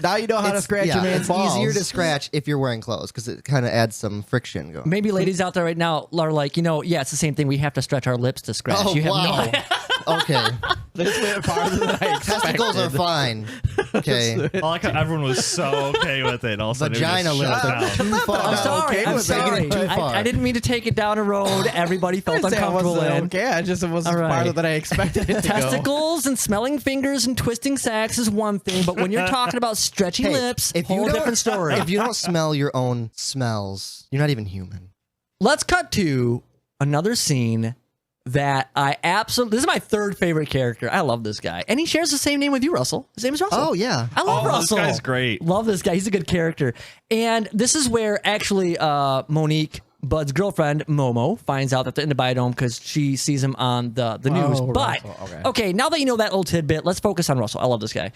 Now you know how to it's- scratch yeah, your man's it's balls. easier to scratch if you're wearing clothes because it kind of adds some friction going. Maybe ladies out there right now are like, yeah, it's the same thing. We have to stretch our lips to scratch. Oh You have no wow. idea. Okay. This went farther than I Testicles are expected. fine. Okay. I like how everyone was so okay with it. All of a sudden, Vagina it was lips just are shut down. too far. I'm sorry. okay I'm with sorry. taking it too far. I didn't mean to take it down a road everybody felt I uncomfortable wasn't in. okay. I just it was All right. farther than I expected it to go. Testicles and smelling fingers and twisting sacks is one thing, but when you're talking about stretching Hey, lips, if you whole don't- different story. If you don't smell your own smells, you're not even human. Let's cut to another scene that I absolutely. This is my third favorite character. I love this guy, and he shares the same name with you, Russell. His name is Russell. Oh yeah. I love Oh, Russell. this guy's great. Love this guy. He's a good character. And this is where actually Monique, Bud's girlfriend, Momo, finds out that they're in the biodome because she sees him on the news. But, Russell, okay, now that you know that little tidbit, let's focus on Russell. I love this guy.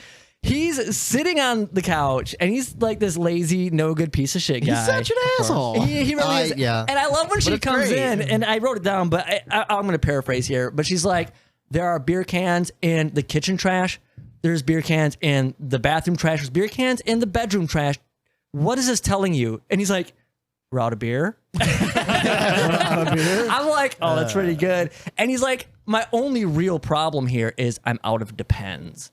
He's sitting on the couch, and he's like this lazy, no good piece of shit guy. He's such an asshole. He really is. yeah. And I love when she it's comes great. in, and I wrote it down, but I'm going to paraphrase here. But she's like, there are beer cans in the kitchen trash. There's beer cans in the bathroom trash. There's beer cans in the bedroom trash. What is this telling you? And he's like, we're out of beer. I'm like, oh, that's pretty good. And he's like, my only real problem here is I'm out of Depends.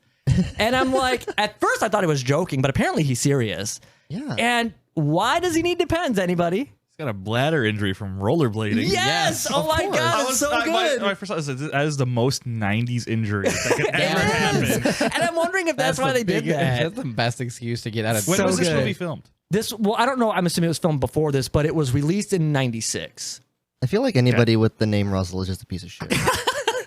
And I'm like, at first I thought he was joking, but apparently he's serious. Yeah. And why does he need Depends, anybody? He's got a bladder injury from rollerblading. Yes! Oh my course. God, it's so good. My first thought was that is the most 90s injury that could ever happen. And I'm wondering if that's why they did that. That's the best excuse to get out of. When So was this good. movie filmed? Well, I don't know. I'm assuming it was filmed before this, but it was released in 96. I feel like anybody with the name Russell is just a piece of shit.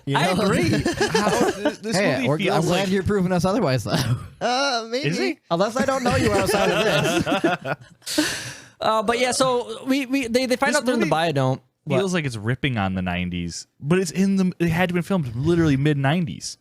You I know? agree. This Hey, movie I'm feels glad like you're proving us otherwise, though. Maybe. Is he? Unless I don't know you outside of this. But yeah, so they find This out they're in the movie biodome. What? feels like it's ripping on the 90s, but it had to been filmed literally mid 90s.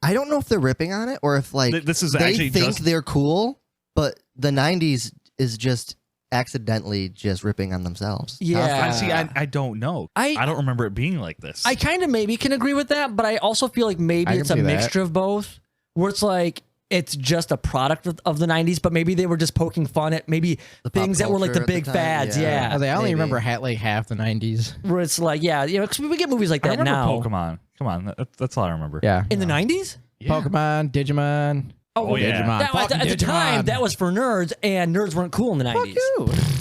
I don't know if they're ripping on it or if like This is they actually think just- they're cool, but the 90s is just accidentally just ripping on themselves. Yeah. See, I don't know. I- I don't remember it being like this. I kind of maybe can agree with that, but I also feel like maybe I it's can a see that. mixture of both, where it's like it's just a product of the 90s, but maybe they were just poking fun at maybe The pop things that were like the culture at the big time, fads. yeah. Yeah. I only maybe. remember like half the 90s. Where it's like, yeah, 'cause we get movies like I that remember now. Pokemon. Come on, that's all I remember. Yeah. In the 90s? Pokemon, Digimon. Oh, yeah. Digimon. That, Fucking at the time, Digimon. that was for nerds, and nerds weren't cool in the 90s.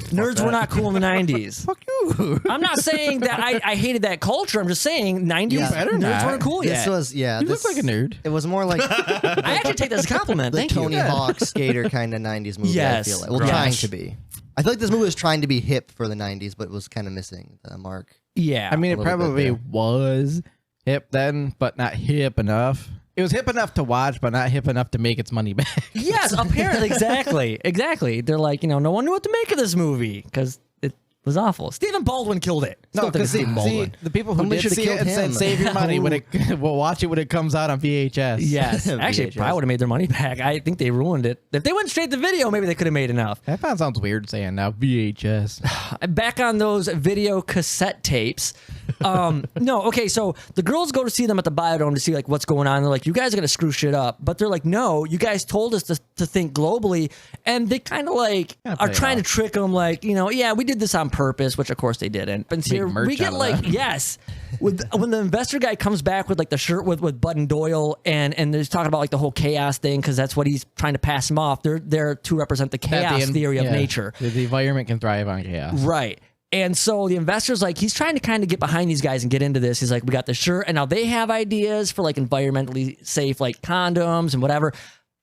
Nerds were not cool in the 90s. Fuck you. I'm not saying that I hated that culture. I'm just saying 90s You better nerds not. weren't cool This yet. was You this, look like a nerd. It was more like I actually take that as a compliment. the Thank Tony you. Hawk skater kind of 90s movie. Yes. I feel like. Well, Yes. trying to be. I feel like this movie was trying to be hip for the 90s, but was kind of missing the mark. Yeah. I mean, a it little bit probably there. was hip then, but not hip enough. It was hip enough to watch, but not hip enough to make its money back. yes, apparently, exactly. They're like, no one knew what to make of this movie because it was awful. Stephen Baldwin killed it. Still think it's Stephen Baldwin. the people who Somebody did should've see it killed and said him. save your money when it will watch it when it comes out on VHS. Yes, actually, VHS. probably would have made their money back. I think they ruined it. If they went straight to video, maybe they could have made enough. That sounds weird saying now VHS. Back on those video cassette tapes, No, okay, so the girls go to see them at the biodome to see like what's going on. They're like, you guys are gonna screw shit up. But they're like, no, you guys told us to think globally. And they kind of like are trying to trick them, like, yeah, we did this on purpose, which of course they didn't. But here we get like, yes. When the investor guy comes back with like the shirt with Bud and Doyle and they're talking about like the whole chaos thing because that's what he's trying to pass him off. They're there to represent the chaos theory of nature. The environment can thrive on chaos. Right. And so the investor's like, he's trying to kind of get behind these guys and get into this. He's like, we got the shirt, and now they have ideas for like environmentally safe, like condoms and whatever.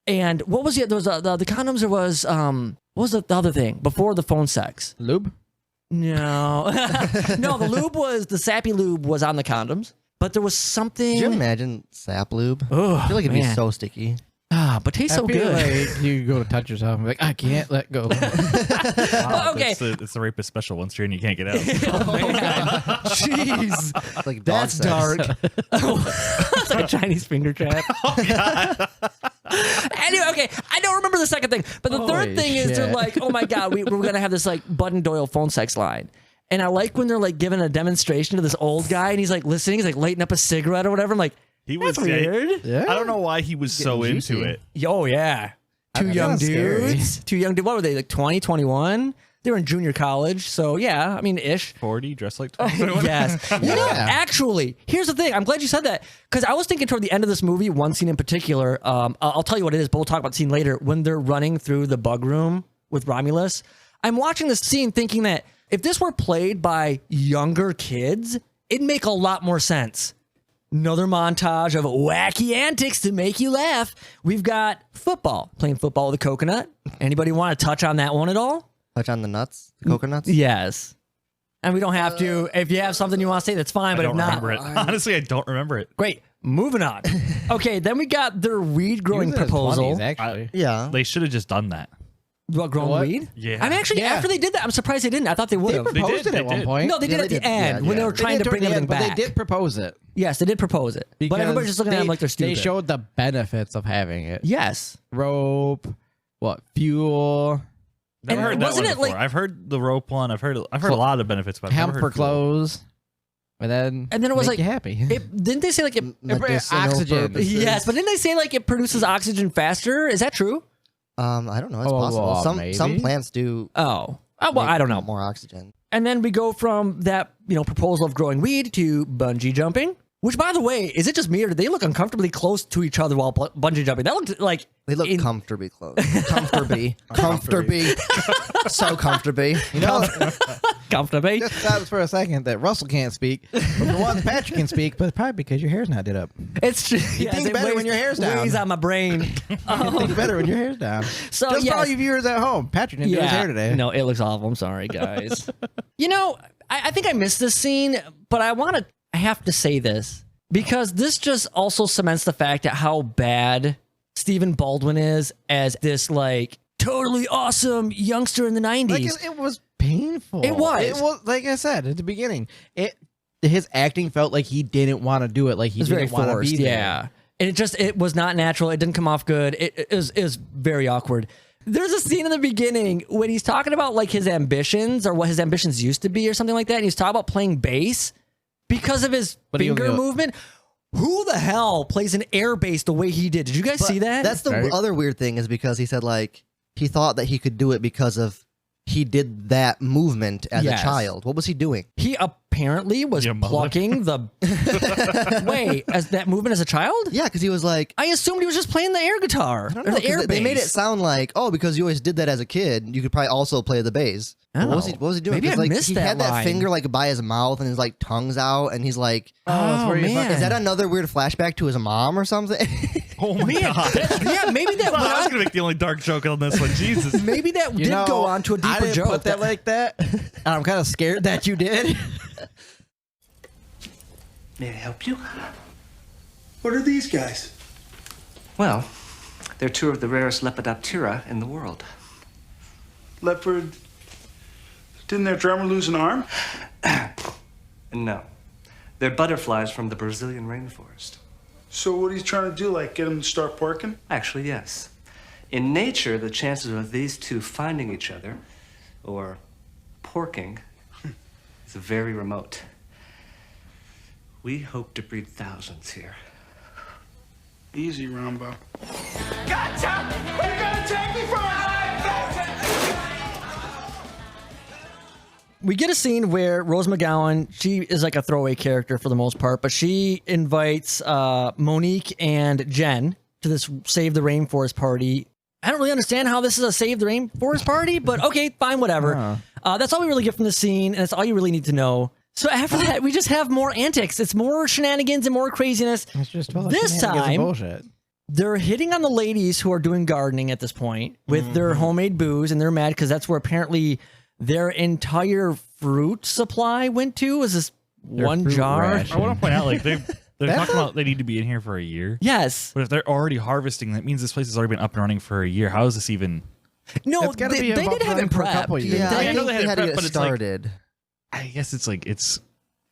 And what was it? There was the condoms. There was what was the other thing before the phone sex? Lube? No, no. The sappy lube was on the condoms, but there was something. Could you imagine sap lube? Ugh, I feel like it'd be so sticky. But tastes so good. Like you go to touch yourself and be like, I can't let go. Wow, okay. It's the rapist special once you're in, you can't get out. Oh, man. Jeez. Like That's dark. It's like a Chinese finger trap. Oh, God. Anyway, okay, I don't remember the second thing. But the third thing is they're like, oh my God, we're going to have this like Bud and Doyle phone sex line. And I like when they're like giving a demonstration to this old guy and he's like listening, he's like lighting up a cigarette or whatever. I'm like, he was weird. Yeah. I don't know why he was so into it. Oh, yeah. Two young dudes. What were they, like 20, 21? They were in junior college. So, yeah, I mean, ish. 40, dressed like 21. Yes. Actually, here's the thing. I'm glad you said that because I was thinking toward the end of this movie, one scene in particular, I'll tell you what it is, but we'll talk about the scene later. When they're running through the bug room with Romulus, I'm watching this scene thinking that if this were played by younger kids, it'd make a lot more sense. Another montage of wacky antics to make you laugh. We've got football, playing football with a coconut. Anybody want to touch on that one at all? Touch on the nuts? The coconuts? Yes. And we don't have to. If you have something you want to say, that's fine. But I if don't not, remember it. Honestly, I don't remember it. Great. Moving on. Okay, then we got their weed growing proposal. 20s, actually. Yeah. They should have just done that. What, growing weed? Yeah. I mean, actually, after they did that, I'm surprised they didn't. I thought they would have. They proposed it at one point. No, they did at the end when they were trying to bring everything back. But they did propose it. Yes, they did propose it. But everybody's just looking at them like they're stupid. They showed the benefits of having it. Yes. Rope, fuel. Never heard that one before. I've heard the rope one. I've heard a lot of benefits, but hemp for clothes. And then it was like you happy. Didn't they say like it oxygen? Yes, but didn't they say like it produces oxygen faster? Is that true? I don't know. It's possible. Some plants do. Well, I don't know. More oxygen. And then we go from that, proposal of growing weed to bungee jumping. Which, by the way, is it just me or did they look uncomfortably close to each other while bungee jumping? That looked like they look comfortably close. Comfortably. So comfortably. Comfortably. Just stops for a second that Russell can't speak. But for once, Patrick can speak, but probably because your hair's not did up. It's true. You think better when your hair's down. Weighs on my brain. You think better when your hair's down. So, just for all you viewers at home, Patrick didn't do his hair today. No, it looks awful. I'm sorry, guys. I think I missed this scene, but I have to say this because this just also cements the fact that how bad Stephen Baldwin is as this like totally awesome youngster in the 90s. Like it was painful. It was like I said at the beginning. His acting felt like he didn't want to do it. Like he didn't want to be there. Yeah, and it was not natural. It didn't come off good. It was very awkward. There's a scene in the beginning when he's talking about like his ambitions or what his ambitions used to be or something like that. And he's talking about playing bass because of his finger movement. Who the hell plays an air bass the way he did? Did you guys see that? That's the other weird thing is because he said like he thought that he could do it because of he did that movement as a child. What was he doing? He apparently was plucking the as that movement as a child? Yeah, because he was like I assumed he was just playing the air guitar. Or the air bass. They made it sound like, because you always did that as a kid, you could probably also play the bass. Oh. What was he doing? Maybe I missed he that had line. that finger like by his mouth and his like tongue's out and he's like, man. Is that another weird flashback to his mom or something? Oh my God. Yeah, maybe that I was going to make the only dark joke on this one. Jesus. Maybe that did go on to a deeper I didn't joke. put that like that. And I'm kind of scared that you did. May I help you? What are these guys? Well, they're two of the rarest 𝗥𝗘𝗩𝗘𝗪 in the world. Leopard. Didn't their drummer lose an arm? No. They're butterflies from the Brazilian rainforest. So what are you trying to do, like get them to start porking? Actually, yes. In nature, the chances of these two finding each other, or porking, is very remote. We hope to breed thousands here. Easy, Rambo. Gotcha! Where you gonna take me from? We get a scene where Rose McGowan, she is like a throwaway character for the most part, but she invites Monique and Jen to this Save the Rainforest party. I don't really understand how this is a Save the Rainforest party, but okay, fine, whatever. That's all we really get from the scene, and that's all you really need to know. So after that, we just have more antics. It's more shenanigans and more craziness. It's just this time, bullshit. They're hitting on the ladies who are doing gardening at this point with their homemade booze, and they're mad because that's where apparently their entire fruit supply went to. Is this one jar? I want to point out, like they're talking about they need to be in here for a year. Yes, but if they're already harvesting, that means this place has already been up and running for a year. How is this even? No, they did have it prepped. Yeah, I know think they had to get started. I guess it's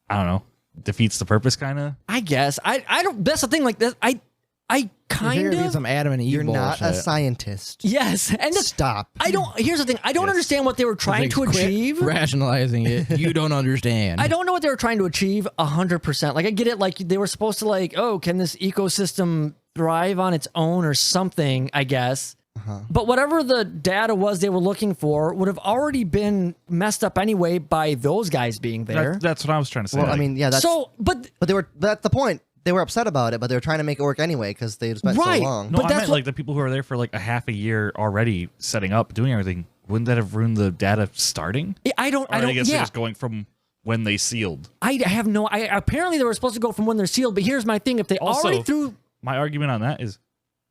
I don't know, defeats the purpose, kind of. I guess I don't. That's the thing. Like this, I kind of some Adam and Eve. You're not a bullshit. scientist. Yes, and stop. I don't. Here's the thing. I don't understand what they were trying to Quit achieve. rationalizing it. You don't understand. I don't know what they were trying to achieve 100%. Like I get it. Like they were supposed to like, oh, can this ecosystem thrive on its own or something? I guess. But whatever the data was they were looking for would have already been messed up anyway by those guys being there. That's what I was trying to say. Well, like, I mean, yeah, that's but they were. That's the point. They were upset about it, but they were trying to make it work anyway because they spent so long. No, I meant like the people who are there for like a half a year already setting up, doing everything. Wouldn't that have ruined the data starting? I don't. I guess they're just going from when they sealed. I have no. Apparently they were supposed to go from when they're sealed. But here's my thing: if they already threw. My argument on that is,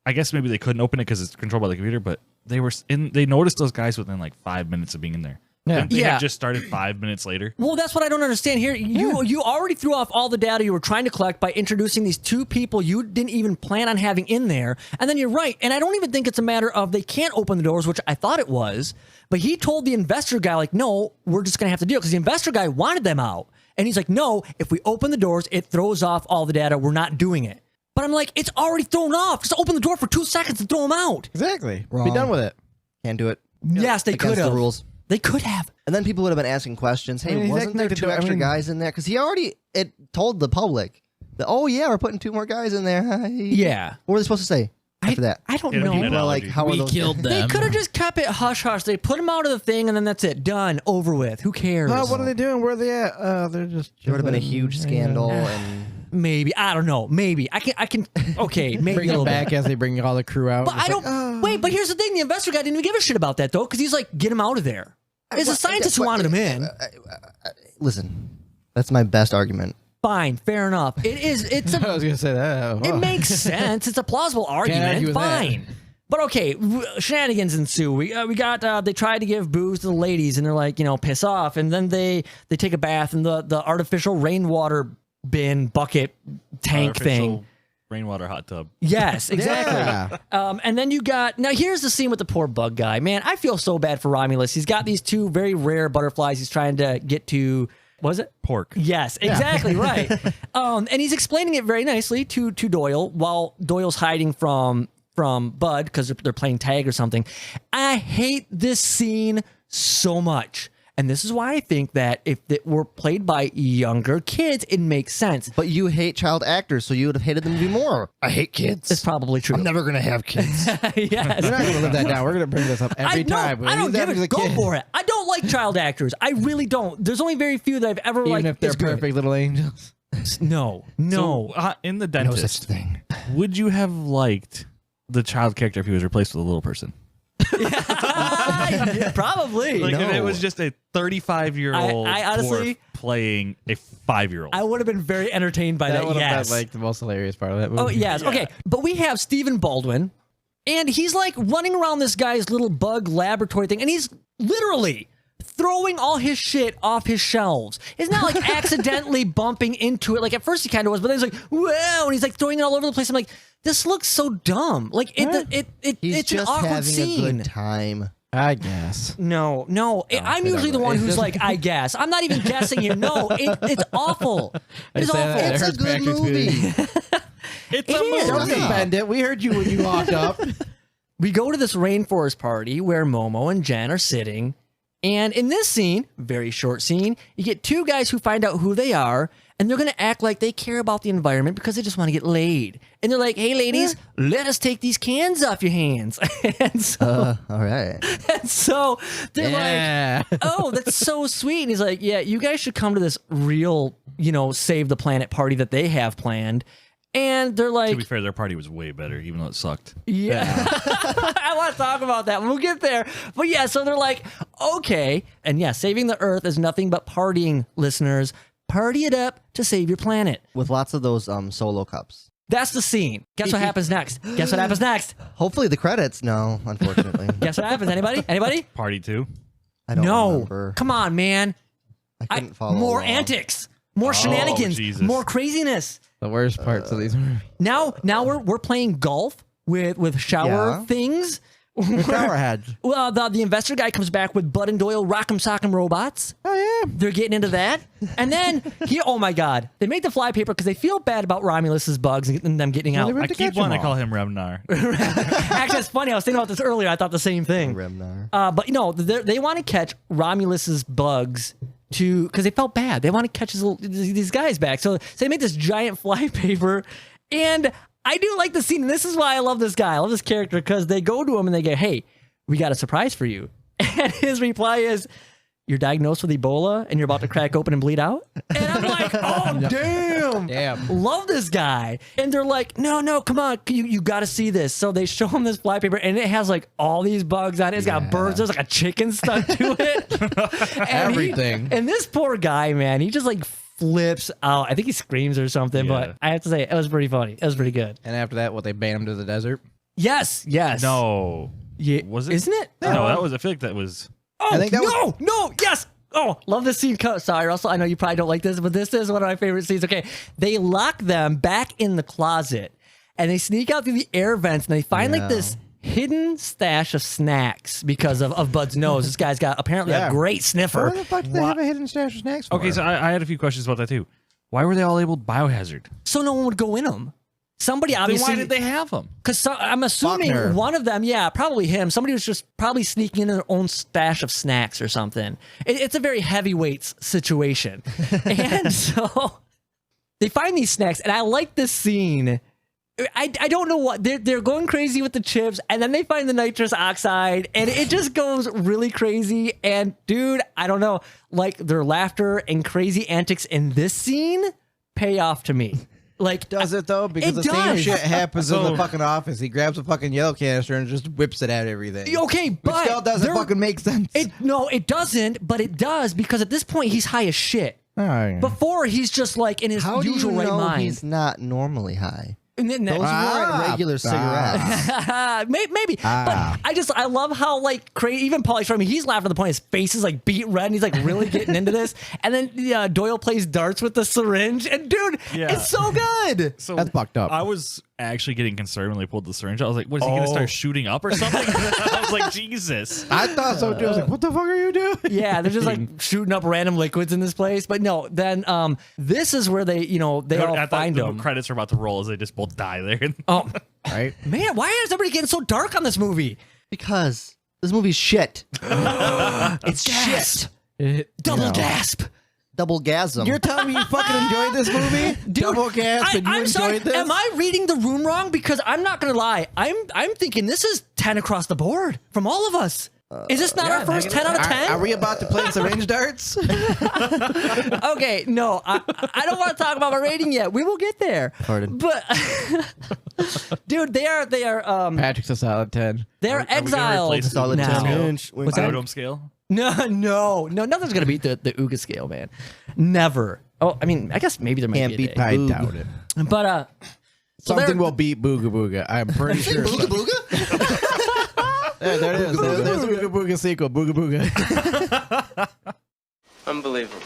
I guess maybe they couldn't open it because it's controlled by the computer, but they were they noticed those guys within like 5 minutes of being in there. Yeah, they had just started 5 minutes later. Well, that's what I don't understand here. You already threw off all the data you were trying to collect by introducing these two people you didn't even plan on having in there. And then you're right. And I don't even think it's a matter of they can't open the doors, which I thought it was. But he told the investor guy, like, no, we're just going to have to deal. Because the investor guy wanted them out. And he's like, no, if we open the doors, it throws off all the data. We're not doing it. But I'm like, it's already thrown off. Just open the door for 2 seconds and throw them out. Exactly. Wrong. Be done with it. Can't do it. Yes, they could have. the rules. They could have. And then people would have been asking questions. Hey, I mean, wasn't there two extra guys in there? Because he already told the public that, oh, yeah, we're putting 2 more guys in there. Yeah. What were they supposed to say after that? I don't They know. don't need People are like, analogy. how are those killed them. They could have just kept it hush-hush. They put them out of the thing, and then that's it. Done. Over with. Who cares? What are they doing? Where are they at? They're just. There would have been a huge scandal. And Maybe. I don't know. Maybe. I can. Okay. Maybe Bring a little them back bit. as they bring all the crew out. But I don't. Wait, but here's the thing. The investor guy didn't even give a shit about that, though, because he's like, get him out of there. It's a scientist who wanted him in. Listen, that's my best argument. Fine. Fair enough. It is. It's I a. was gonna say that. It makes sense. It's a plausible argue argument. with that. Fine. But okay, shenanigans ensue. We got they tried to give booze to the ladies, and they're like, piss off, and then they take a bath in the artificial rainwater bin bucket tank thing. Rainwater hot tub. Yes, exactly. Yeah. And then you got now. Here's the scene with the poor bug guy. Man, I feel so bad for Romulus. He's got these 2 very rare butterflies. He's trying to get to. Was it Pork? Yes, exactly right. And he's explaining it very nicely to Doyle while Doyle's hiding from Bud because they're playing tag or something. I hate this scene so much. And this is why I think that if it were played by younger kids, it makes sense. But you hate child actors, so you would have hated them even more. I hate kids. It's probably true. I'm never going to have kids. Yes. We're not going to live that down. We're going to bring this up every time. I don't give it. Go for it. I don't like child actors. I really don't. There's only very few that I've ever liked. Even if they're is good. perfect little angels. No. So, in the dentist, No such thing. would you have liked the child character if he was replaced with a little person? Yeah, probably. Like if it was just a 35-year-old I honestly playing a 5-year-old. I would have been very entertained by that. would have Yes. been like the most hilarious part of that movie. Oh yes. Okay. But we have Stephen Baldwin, and he's like running around this guy's little bug laboratory thing, and he's literally throwing all his shit off his shelves. It's not like accidentally bumping into it. Like at first he kind of was, but then he's like, wow, and he's like throwing it all over the place. I'm like, this looks so dumb. Like He's it's just an awkward having scene. a good time. I guess. No. I'm usually the one who's like, I guess. I'm not even guessing here. No, it's awful. It's awful. It's a good movie. It's a movie. Don't defend it. We heard you when you walked up. We go to this rainforest party where Momo and Jen are sitting, And in this scene, very short scene, you get two guys who find out who they are, and they're going to act like they care about the environment because they just want to get laid. And they're like, hey, ladies, let us take these cans off your hands. And so, all right. And so they're like, oh, that's so sweet. And he's like, yeah, you guys should come to this real, save the planet party that they have planned. And they're like... To be fair, their party was way better, even though it sucked. Yeah. I want to talk about that. We'll get there. But yeah, so they're like, okay. And yeah, saving the Earth is nothing but partying, listeners. Party it up to save your planet. With lots of those solo cups. That's the scene. Guess what happens next? Guess what happens next? Hopefully the credits. No, unfortunately. Guess what happens? Anybody? Anybody? Party 2? I don't remember. Come on, man. I couldn't follow more along. antics. More shenanigans. Jesus. More craziness. The worst parts of these movies. Now we're playing golf with shower things. Shower heads. Well, the investor guy comes back with Bud and Doyle Rock'em Sock'em robots. Oh yeah, they're getting into that. And then oh my God, they made the flypaper because they feel bad about Romulus's bugs and them getting out. I keep wanting to call him Remnar. Actually, it's funny. I was thinking about this earlier. I thought the same thing. Remnar. But they want to catch Romulus's bugs because they felt bad. They want to catch these guys back. So they made this giant flypaper, and I do like the scene, and this is why I love this guy. I love this character because they go to him and they go, hey, we got a surprise for you. And his reply is, you're diagnosed with Ebola and you're about to crack open and bleed out? And I'm like, oh, damn. Love this guy. And they're like, no, come on. You got to see this. So they show him this flypaper, and it has like all these bugs on it. It's got birds. There's like a chicken stuck to it. And everything. And this poor guy, man, he just like flips out. I think he screams or something, but I have to say, it was pretty funny. It was pretty good. And after that, they banned him to the desert? Yes. No. Yeah. Was it? Isn't it? No, I feel like that was... Oh, I think that yes. Oh, love this scene. Sorry, Russell, I know you probably don't like this, but this is one of my favorite scenes. Okay, they lock them back in the closet, and they sneak out through the air vents, and they find like this hidden stash of snacks because of Bud's nose. This guy's got apparently a great sniffer. Where the fuck do they have a hidden stash of snacks for? Okay, so I had a few questions about that too. Why were they all labeled biohazard? So no one would go in them. Somebody obviously... Then why did they have them? Because I'm assuming one of them, probably him. Somebody was just probably sneaking in their own stash of snacks or something. It's a very heavyweights situation. And so they find these snacks, and I like this scene. I don't know what. They're going crazy with the chips, and then they find the nitrous oxide, and it just goes really crazy. And dude, I don't know. Like, their laughter and crazy antics in this scene pay off to me. Like, does it though? Because the same shit happens in the fucking office. He grabs a fucking yellow canister and just whips it at everything. Okay, but which still doesn't fucking make sense. No, it doesn't, but it does because at this point he's high as shit. Oh, yeah. Before he's just like in his usual right mind. He's not normally high. And then those weren't regular cigarettes. Maybe. But I love how like crazy. Even Pauly Shore, he's laughing at the point his face is like beat red and he's like really getting into this. And then Doyle plays darts with the syringe, and dude, it's so good. So that's fucked up. I was actually getting concerned when they pulled the syringe. I was like, what is he going to start shooting up or something? I was like, Jesus. I thought so too. I was like, what the fuck are you doing? Yeah, they're just like shooting up random liquids in this place. But no, then this is where they all find them. The credits are about to roll as they just both die there. Oh, right. Man, why is everybody getting so dark on this movie? Because this movie's shit. It's shit. Double gasp. Double gasm. You're telling me you fucking enjoyed this movie? Dude, Double gasp and you I'm sorry, enjoyed this? Am I reading the room wrong? Because I'm not gonna lie. I'm thinking this is 10 across the board from all of us. Is this not our first 10 out of 10? Are we about to play syringe darts? Okay, no, I don't want to talk about my rating yet. We will get there. Pardon. But dude, they are Patrick's a solid 10. They're exiled solid now. 10. What's that? Totem scale? No, nothing's gonna beat the Ooga scale, man. Never. Oh, I mean, I guess maybe there might be a day. I doubt it. But something will beat Booga Booga. I'm pretty sure. Booga Booga? There it is. There's a Booga Booga sequel. Booga Booga. Unbelievable.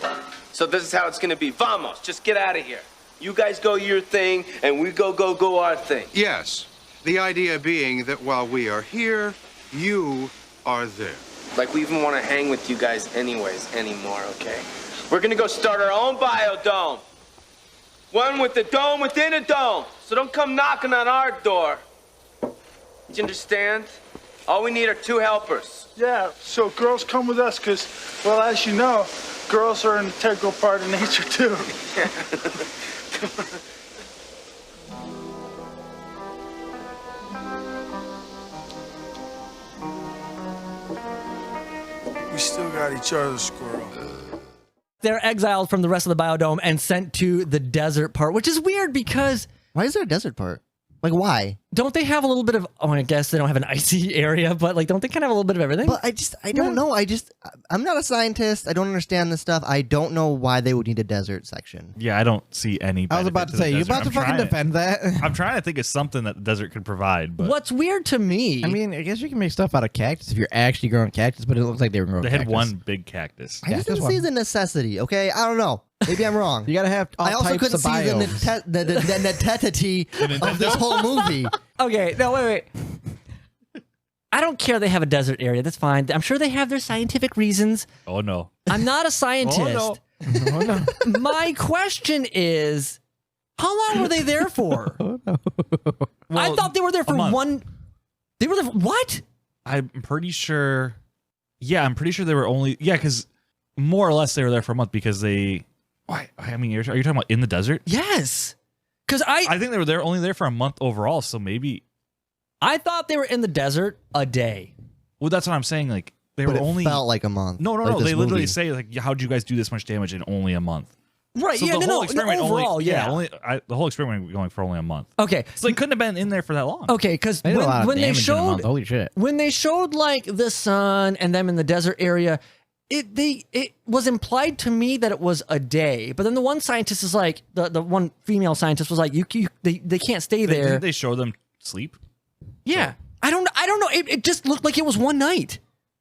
So this is how it's gonna be. Vamos, just get out of here. You guys go your thing, and we go our thing. Yes. The idea being that while we are here, you are there. Like we even want to hang with you guys anymore, okay? We're gonna go start our own biodome. One with a dome within a dome. So don't come knocking on our door. Do you understand? All we need are 2 helpers. Yeah, so girls come with us because, well, as you know, girls are an integral part of nature, too. We still got each other, squirrel. They're exiled from the rest of the biodome and sent to the desert part, which is weird because... Why is there a desert part? Like, why? Don't they have a little bit of... Oh, I guess they don't have an icy area, but like, don't they kind of have a little bit of everything? But I don't know. I'm not a scientist. I don't understand this stuff. I don't know why they would need a desert section. Yeah, I don't see any. I was about to say, you about to fucking defend that? I'm trying to think of something that the desert could provide. But what's weird to me... I mean, I guess you can make stuff out of cactus if you're actually growing cactus, but it looks like they were growing they cactus. had one big cactus. I just didn't see the necessity, okay? I don't know. Maybe I'm wrong. You gotta have all I also types couldn't of see biomes. the necessity of this whole movie. Okay, no, wait. I don't care they have a desert area. That's fine. I'm sure they have their scientific reasons. Oh, no. I'm not a scientist. Oh, no. My question is, how long were they there for? Oh, no. I thought they were there for one... They were there for... What? I'm pretty sure... Yeah, I'm pretty sure they were only... Yeah, because more or less they were there for a month because they... Why? I mean, are you talking about in the desert? Yes. Because I think they were only there for a month overall, so maybe... I thought they were in the desert a day. Well, that's what I'm saying. Like they But were it only felt like a month. No. like this They literally movie. say like, how'd you guys do this much damage in only a month? Right. So Yeah. the whole experiment overall, only, yeah. the whole experiment was going for only a month. Okay. So they couldn't have been in there for that long. Okay, because They did a lot of when they damage in a month. showed Holy shit. when they showed like the sun and them in the desert area, it was implied to me that it was a day. But then the one scientist is like the one female scientist was like they can't stay there. Didn't they show them sleep? Yeah. I don't know. It just looked like it was one night.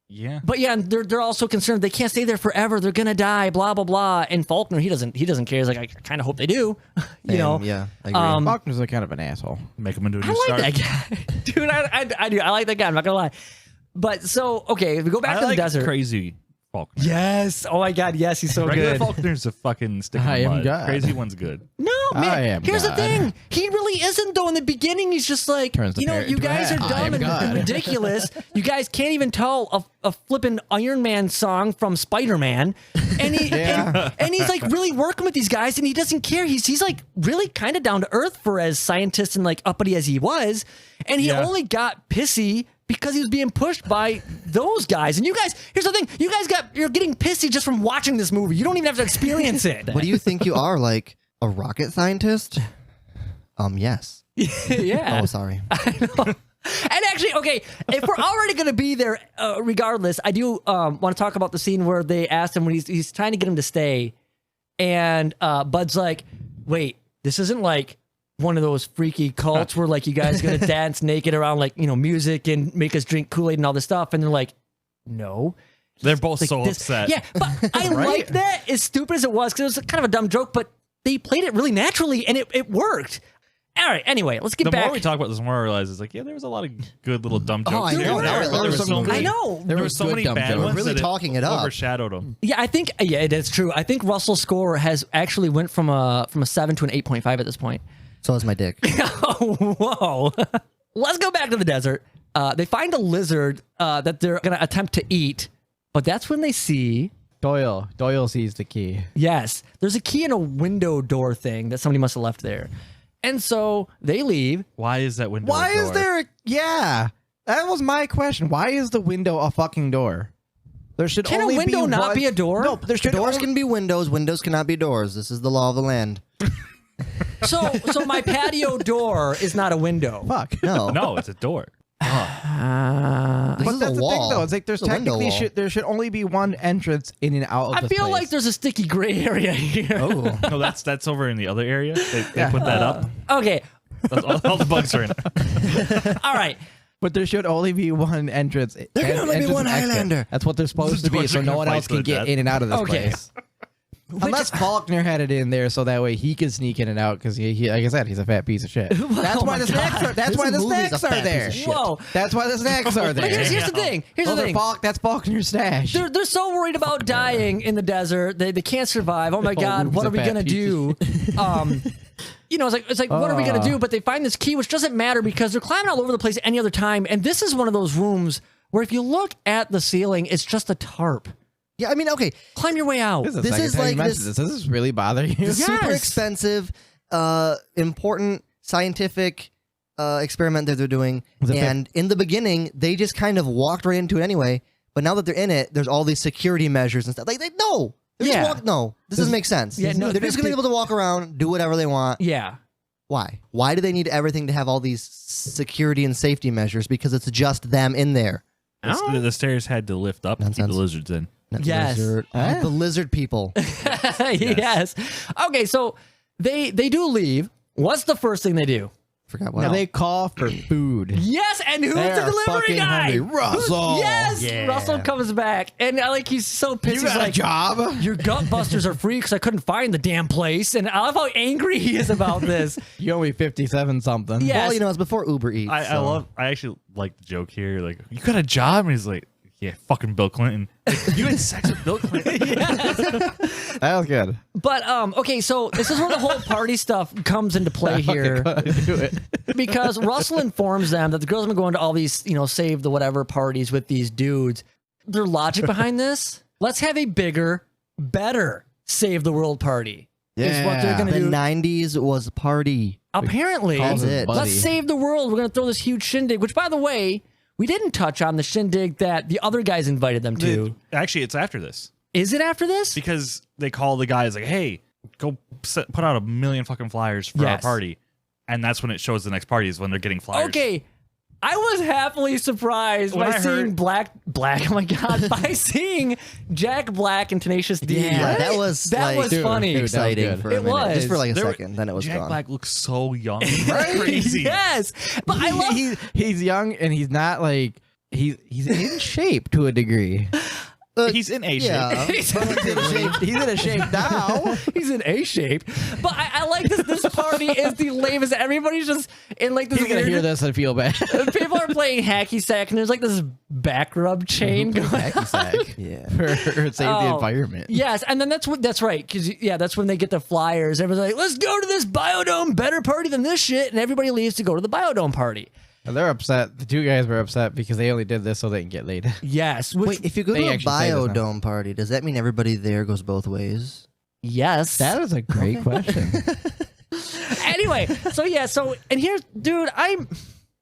Yeah. But yeah, they're also concerned they can't stay there forever. They're gonna die. Blah blah blah. And Faulkner, he doesn't care. He's like, I kind of hope they do. You know. Yeah, I agree. Faulkner's a kind of an asshole. Make him into a new I star. like that guy, dude. I do. I like that guy. I'm not gonna lie. But so okay, we go back to the desert. Crazy Faulkner. Yes. Oh my God. Yes, he's so Regular good. Faulkner's a fucking stick in I the am mud. God. Crazy one's good. No, man. I am Here's God. the thing. He really isn't though. In the beginning, he's just like, Turns the you know, parrot you into a guys are hat. I am dumb and God. ridiculous. You guys can't even tell a flippin' Iron Man song from Spider-Man, and and he's like really working with these guys, and he doesn't care. He's like really kind of down to earth for as scientist and like uppity as he was, and he only got pissy because he was being pushed by those guys. And you guys, here's the thing, you're getting pissy just from watching this movie. You don't even have to experience it. What do you think you are, like a rocket scientist? Yes. Yeah. Oh, sorry. I know. And actually, okay, if we're already going to be there, regardless, I do want to talk about the scene where they asked him when he's trying to get him to stay, and Bud's like, wait, this isn't like one of those freaky cults where like you guys are gonna dance naked around like, you know, music and make us drink Kool-Aid and all this stuff. And they're like, no. They're both Like so this- upset. Yeah, but I like that, as stupid as it was, because it was kind of a dumb joke, but they played it really naturally and it worked. All right, anyway, let's get The back. more we talk about this, the more I realize it's like, yeah, there was a lot of good little dumb jokes. Oh, I know. But there were so many, I know. There were so many bad ones really that talking it up. overshadowed them. Yeah, I think it is true. I think Russell's score has actually went from a 7 to an 8.5 at this point. So is my dick. Whoa. Let's go back to the desert. They find a lizard that they're going to attempt to eat, but that's when they see... Doyle sees the key. Yes. There's a key in a window door thing that somebody must have left there. And so they leave. Why is that window Why a door? is there? Yeah, that was my question. Why is the window a fucking door? There should Can only a window be not one- be a door? No, there should Doors only... can be windows. Windows cannot be doors. This is the law of the land. So my patio door is not a window. Fuck. No. No, it's a door. This But is that's a the thing, wall. though. It's like there's It's a window technically wall. there should only be one entrance in and out of I this feel place. like there's a sticky gray area here. Oh. No, that's over in the other area. They put that up. Okay. All the bugs are in it. All right. But there should only be one entrance. There can only be entrance one and exit. Highlander. That's what they're supposed to be, Doors so are no gonna one fight else to can the get death. in and out of this Okay. place. Unless Faulkner had it in there, so that way he can sneak in and out. Because he, like I said, he's a fat piece of shit. That's why the snacks are. That's This why the movie's a snacks are fat there. piece of shit. Whoa. That's why the snacks are there. But here's the thing. Here's the Those are thing. That's Faulkner's stash. They're so worried about dying in the desert. They can't survive. Oh my God, who's what a are we fat gonna piece do? you know, it's like what are we gonna do? But they find this key, which doesn't matter because they're climbing all over the place any other time. And this is one of those rooms where if you look at the ceiling, it's just a tarp. Yeah, I mean, okay, climb your way out. This is like this. Does this really bother you? Yes. Super expensive, important scientific experiment that they're doing, and in the beginning they just kind of walked right into it anyway. But now that they're in it, there's all these security measures and stuff. Like, no, this doesn't make sense. Yeah, no, they're just gonna be able to walk around, do whatever they want. Yeah. Why? Why do they need everything to have all these security and safety measures? Because it's just them in there. The stairs had to lift up to keep the lizards in. Yes. The lizard people. Yes. Okay, so they do leave. What's the first thing they do? Forgot what. Now they call for food. Yes, and who's the delivery guy? Russell. Yes, Yeah. Russell comes back, and he's so pissed. You He's got like, a job? Your gut busters are free because I couldn't find the damn place, and I love how angry he is about this. You owe me 57 something. Yes. Well, it's before Uber Eats. I actually like the joke here. Like, you got a job? And he's like, yeah, fucking Bill Clinton. Like, you had sex with Bill Clinton? That was good. But okay, so this is where the whole party stuff comes into play here. Because Russell informs them that the girls have been going to all these, save the whatever parties with these dudes. Their logic behind this: let's have a bigger, better save the world party. Yeah, is what they're gonna do. The 90s was party. Apparently, it. Let's save the world. We're gonna throw this huge shindig. Which, by the way, we didn't touch on the shindig that the other guys invited them to. Actually, it's after this. Is it after this? Because they call the guys like, hey, go put out 1 million fucking flyers for our party. And that's when it shows the next party is when they're getting flyers. Okay. I was happily surprised by seeing Black. Oh my god! By seeing Jack Black and Tenacious D. Yeah, that was funny, exciting for a minute, just for like a There second. Then it was Jack gone. Black looks so young, crazy. Yes, but I love he's young and he's not like he's in shape to a degree. He's in A shape. Yeah. He's in a shape now. He's in A shape. But I like this. This party is the lamest. Everybody's just in like this. He's gonna hear this and feel bad. People are playing hacky sack, and there's like this back rub chain going. Hacky sack. Yeah. For save the environment. Yes, and then that's right. Because that's when they get the flyers. Everybody's like, let's go to this Biodome, better party than this shit, and everybody leaves to go to the Biodome party. And they're upset. The two guys were upset because they only did this so they can get laid. Yes. Wait, if you go to a Biodome party, does that mean everybody there goes both ways? Yes. That is a great question. Anyway, and here's, dude,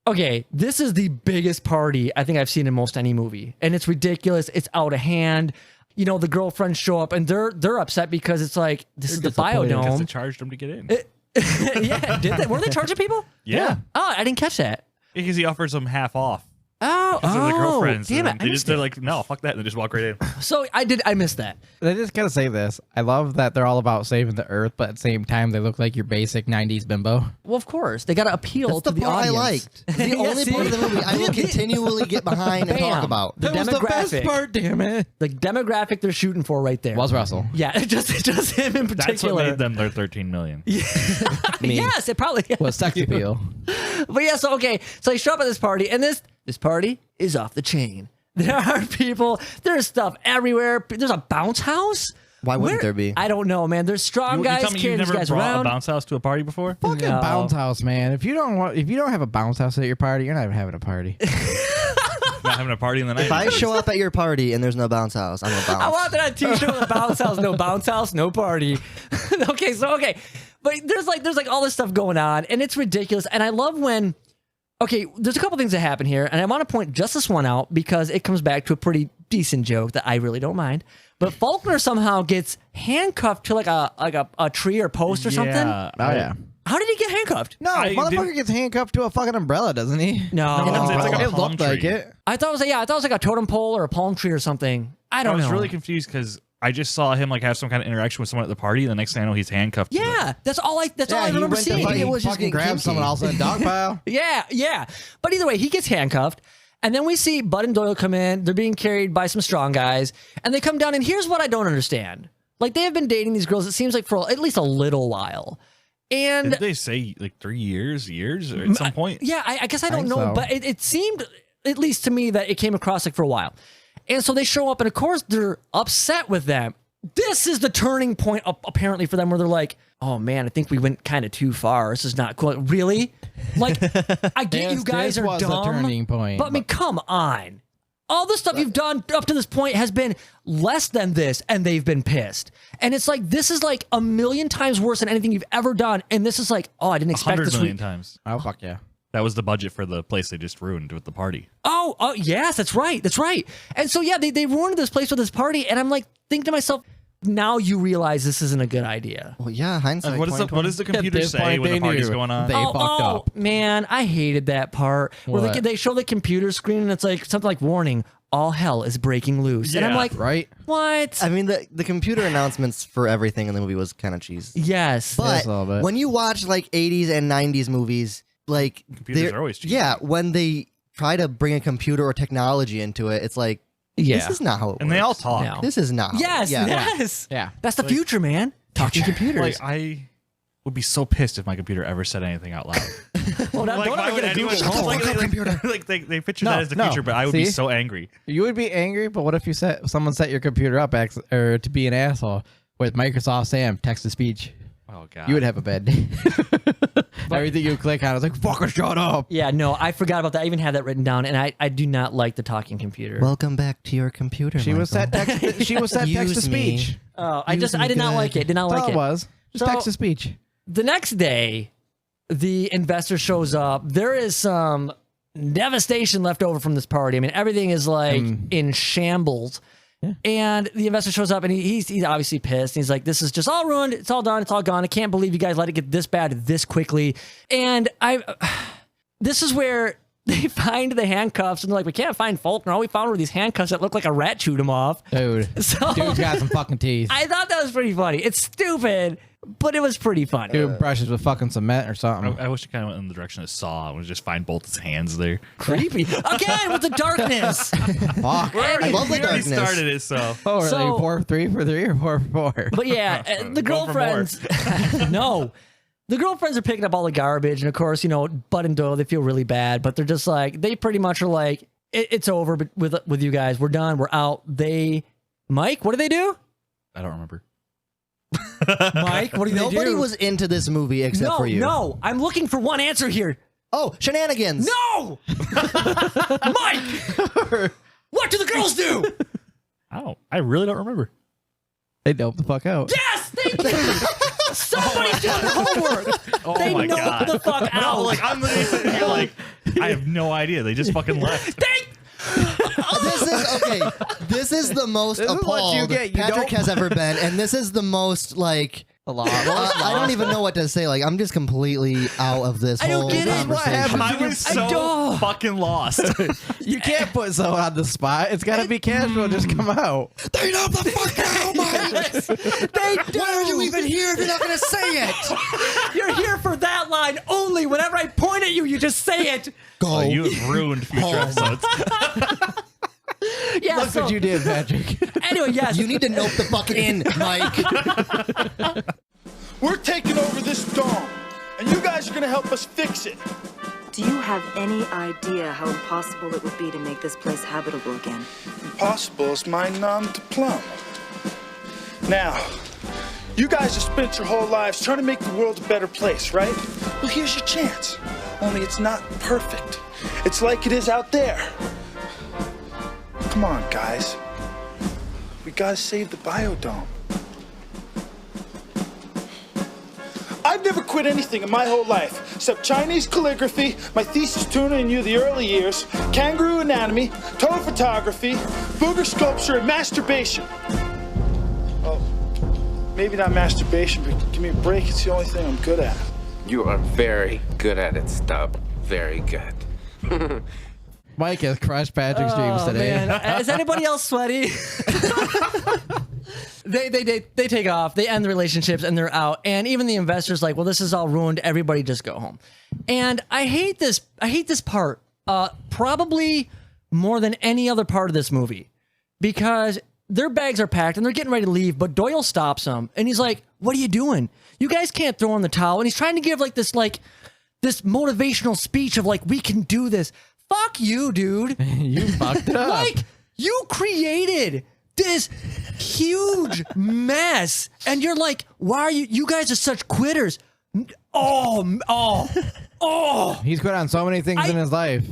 okay, this is the biggest party I think I've seen in most any movie. And it's ridiculous. It's out of hand. The girlfriends show up and they're upset because it's like, this is the Biodome. Because they charged them to get in. Yeah, did they? Were they charging people? Yeah. Oh, I didn't catch that. Because he offers them half off. Oh, they're the girlfriends. Damn it. They're like, no, fuck that. And they just walk right in. So I missed that. They just gotta say this. I love that they're all about saving the earth, but at the same time, they look like your basic 90s bimbo. Well, of course. They got to appeal to the part audience. I liked. It's the only part of the movie I will continually get behind and talk about. The that was the best part, damn it. The demographic they're shooting for right there. Was Russell. Yeah, just him in particular. That's what made them their 13 million. Yes, it probably was sex appeal. But yeah, so they show up at this party, and this party is off the chain. There are people, there's stuff everywhere. There's a bounce house. Why wouldn't there be? I don't know, man. There's strong guys carrying these guys brought around. A bounce house to a party before? Fucking bounce house, man. If you don't have a bounce house at your party, you're not even having a party. Not having a party in the night. If I show up at your party and there's no bounce house, I'm gonna bounce. I want that t-shirt with a bounce house, no bounce house, no party. Okay. But there's like all this stuff going on, and it's ridiculous. And I love when there's a couple things that happen here, and I want to point just this one out because it comes back to a pretty decent joke that I really don't mind. But Faulkner somehow gets handcuffed to like a tree or post or something. Oh yeah. How did he get handcuffed? No, motherfucker gets handcuffed to a fucking umbrella, doesn't he? No, it's like a it palm looked like tree. it. I thought it was like a totem pole or a palm tree or something. I was really confused because I just saw him have some kind of interaction with someone at the party, and the next thing I know, he's handcuffed. Yeah, that's all I remember seeing. He was just grab someone else in a dog pile. Yeah. But either way, he gets handcuffed. And then we see Bud and Doyle come in. They're being carried by some strong guys. And they come down, and here's what I don't understand. Like, they have been dating these girls, it seems like, for at least a little while. And did they say, 3 years or at some point? Yeah, I guess I don't know. so. But it seemed, at least to me, that it came across for a while. And so they show up, and of course, they're upset with them. This is the turning point, apparently, for them, where they're like, oh man, I think we went kind of too far. This is not cool. Really? Like, I get you guys are was dumb, a turning point, but I mean, come on. All the stuff you've done up to this point has been less than this, and they've been pissed. And it's like, this is like a million times worse than anything you've ever done. And this is like, oh, I didn't expect 100 this. million times. Oh, fuck yeah. That was the budget for the place they just ruined with the party. Oh, yes, that's right. That's right. And so, yeah, they ruined this place with this party. And I'm like, thinking to myself, now you realize this isn't a good idea. Well, yeah, hindsight. What does the computer say when the party's going on? They fucked up. Man, I hated that part where they show the computer screen and it's like something like warning, all hell is breaking loose. And I'm like, right? What? I mean, the computer announcements for everything in the movie was kind of cheesy. Yes. But when you watch like 80s and 90s movies, like computers are always cheesy. Yeah, when they try to bring a computer or technology into it, it's like, this is not how it works. And they all talk. No. This is not how Yes, it works. yes. Yeah. That's the future, man. Talking computers. Like, I would be so pissed if my computer ever said anything out loud. Well, Like, don't why ever would get a anyone Google Home. like they picture that as the future, but I would be so angry. You would be angry, but what if you someone set your computer up or to be an asshole with Microsoft Sam text to speech? Oh god, you would have a bad day. Everything you click on is like, fucking shut up. Yeah, no, I forgot about that. I even had that written down, and I do not like the talking computer. Welcome back to your computer. She was set text. She was set text to Use me. speech. Oh, I did not like it. Did not That's like all it. it was. Just So- text to speech. The next day, the investor shows up. There is some devastation left over from this party. I mean, everything is like in shambles. And the investor shows up and he's obviously pissed. He's like, this is just all ruined. It's all done. It's all gone. I can't believe you guys let it get this bad this quickly. And this is where they find the handcuffs and they're like, we can't find Faulkner. All we found were these handcuffs that look like a rat chewed him off. Dude. Dude's got some fucking teeth. I thought that was pretty funny. It's stupid, but it was pretty funny. Dude brushes with fucking cement or something. I wish it kind of went in the direction of Saw and just find both his hands there. Creepy. Again, with the darkness. Fuck. I love the We already darkness. started it, so. Oh, are So- they 4 for 3 for 3 or 4 for 4? But yeah, the Go for girlfriends. No. The girlfriends are picking up all the garbage. And of course, you know, Bud and Doyle, they feel really bad. But they're just like, they pretty much are like, it's over with you guys. We're done. We're out. Mike, what do they do? I don't remember. Mike, what do they do? Nobody was into this movie except for you. No, I'm looking for one answer here. Oh, shenanigans. No! Mike! What do the girls do? I really don't remember. They dope the fuck out. Yes! Thank you! Somebody's doing their homework! Oh They my know god. the fuck out! No, like I'm literally sitting here like I have no idea. They just fucking left. This is the most This is what appalled you get. You Patrick don't- has ever been, and this is the most like. I don't even know what to say. Like, I'm just completely out of this I don't whole get it. What conversation. I was so don't. fucking lost. You can't put someone on the spot. It's got to be casual. Just come out. They know the fuck out, Mike. They do! Why are you even here if you're not gonna say it? You're here for that line only. Whenever I point at you, you just say it. Go. Oh, you have ruined future episodes. Yeah, Look what you did, Patrick. Anyway, yes. You need to nope the fuck in, Mike. We're taking over this dome, and you guys are gonna help us fix it. Do you have any idea how impossible it would be to make this place habitable again? Impossible is my nom de plume. Now, you guys have spent your whole lives trying to make the world a better place, right? Well, here's your chance. Only it's not perfect. It's like it is out there. Come on, guys. We gotta save the biodome. I've never quit anything in my whole life, except Chinese calligraphy, my thesis tuner in the early years, kangaroo anatomy, toe photography, booger sculpture, and masturbation. Well, maybe not masturbation, but give me a break. It's the only thing I'm good at. You are very good at it, Stub. Very good. Mike has crushed Patrick's dreams today. Man. Is anybody else sweaty? They take off. They end the relationships and they're out. And even the investors like, well, this is all ruined. Everybody just go home. And I hate this. I hate this part. Probably more than any other part of this movie, because their bags are packed and they're getting ready to leave. But Doyle stops them and he's like, "What are you doing? You guys can't throw in the towel." And he's trying to give this motivational speech of like, we can do this. Fuck you, dude. You fucked it up. Like, you created this huge mess. And you're like, why are you guys are such quitters. Oh. He's quit on so many things in his life.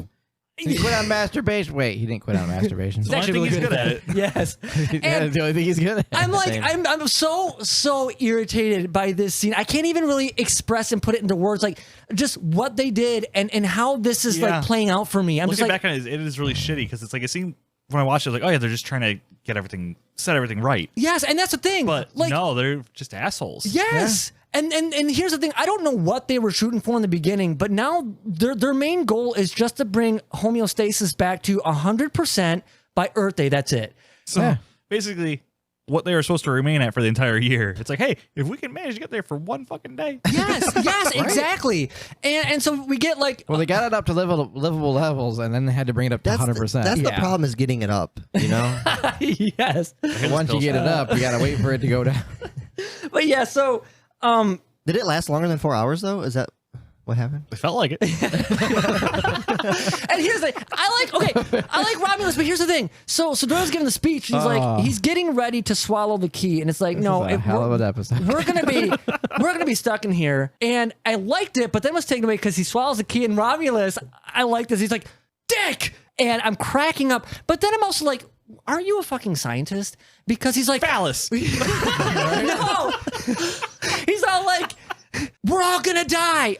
He quit on masturbation. Wait, he didn't quit on masturbation. He's actually really good at it. Yes. That's the only thing he's good at. I'm like, I'm so irritated by this scene. I can't even really express and put it into words, like just what they did and how this is like playing out for me. I'm Looking just like, back on it, it is really shitty because it's like it seemed when I watched it, like, oh yeah, they're just trying to set everything right. yes, and that's the thing. But like, no, they're just assholes. yes. Yeah. And here's the thing. I don't know what they were shooting for in the beginning, but now their main goal is just to bring homeostasis back to 100% by Earth Day. That's it. So basically, what they were supposed to remain at for the entire year. It's like, hey, if we can manage to get there for one fucking day. Yes, right? Exactly. And so we get like... Well, they got it up to livable levels, and then they had to bring it up to 100%. That's the problem, is getting it up, you know? Yes. Once you get it up, you got to wait for it to go down. But yeah, so... Did it last longer than 4 hours, though? Is that what happened? It felt like it. And here's the thing. I like Romulus, but here's the thing. So Dora's giving the speech. He's like, he's getting ready to swallow the key, and it's like, This no, is a hell of an episode. we're gonna be stuck in here. And I liked it, but then it was taken away because he swallows the key, and Romulus, I like this. He's like, dick, and I'm cracking up. But then I'm also like, aren't you a fucking scientist? Because he's like, phallus. No. He's all like, we're all gonna die.